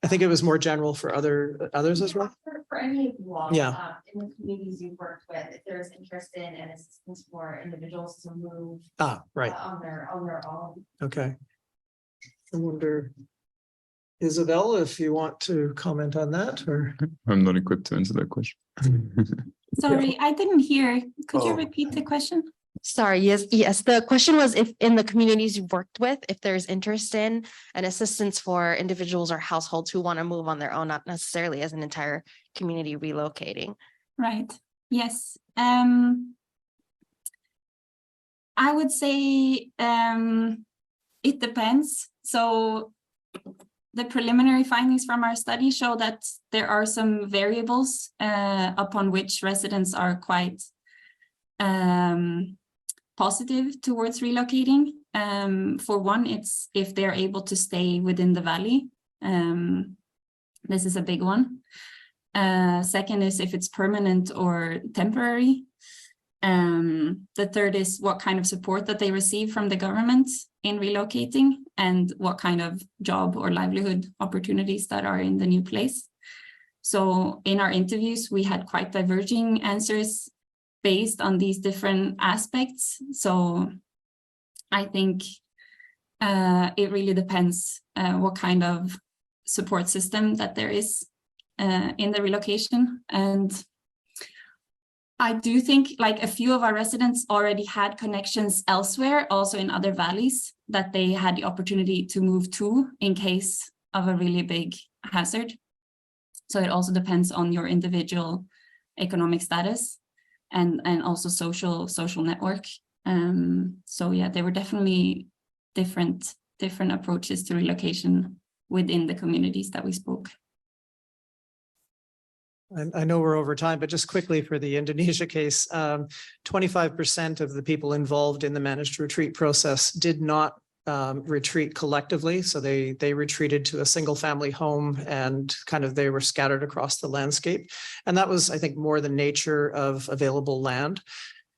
I think it was more general for others as well. For any of you all, Yeah. in the communities you've worked with, if there's interest in and assistance for individuals to move Right. on their own. Okay. I wonder, Isabel, if you want to comment on that, or I'm not equipped to answer that question. Sorry, I didn't hear. Could you Oh. repeat the question? Sorry, yes. The question was if in the communities you've worked with, if there's interest in and assistance for individuals or households who want to move on their own, not necessarily as an entire community relocating. Right. Yes. I would say it depends. So the preliminary findings from our study show that there are some variables upon which residents are quite positive towards relocating. For one, it's if they're able to stay within the valley. This is a big one. Second is if it's permanent or temporary. The third is what kind of support that they receive from the government in relocating, and what kind of job or livelihood opportunities that are in the new place. So in our interviews, we had quite diverging answers based on these different aspects. So I think it really depends what kind of support system that there is in the relocation. And I do think like a few of our residents already had connections elsewhere, also in other valleys, that they had the opportunity to move to in case of a really big hazard. So it also depends on your individual economic status and also social network. So yeah, there were definitely different approaches to relocation within the communities that we spoke. I know we're over time, but just quickly for the Indonesia case, 25% of the people involved in the managed retreat process did not retreat collectively. So they retreated to a single family home, and kind of they were scattered across the landscape. And that was, I think, more the nature of available land.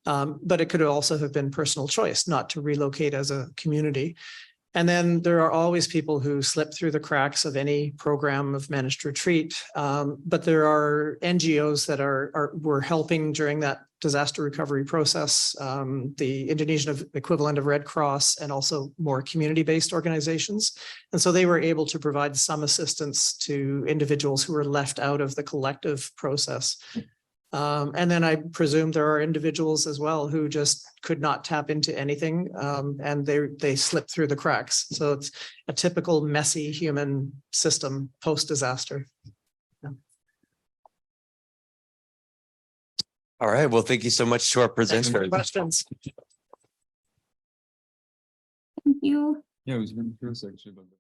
But it could also have been personal choice not to relocate as a community. And then there are always people who slip through the cracks of any program of managed retreat. But there are NGOs that were helping during that disaster recovery process, the Indonesian equivalent of Red Cross, and also more community-based organizations. And so they were able to provide some assistance to individuals who were left out of the collective process. And then I presume there are individuals as well who just could not tap into anything, and they slip through the cracks. So it's a typical messy human system post-disaster. Yeah. All right. Well, thank you so much to our presenters. Questions? Thank you. Yeah, it was really curious actually about that.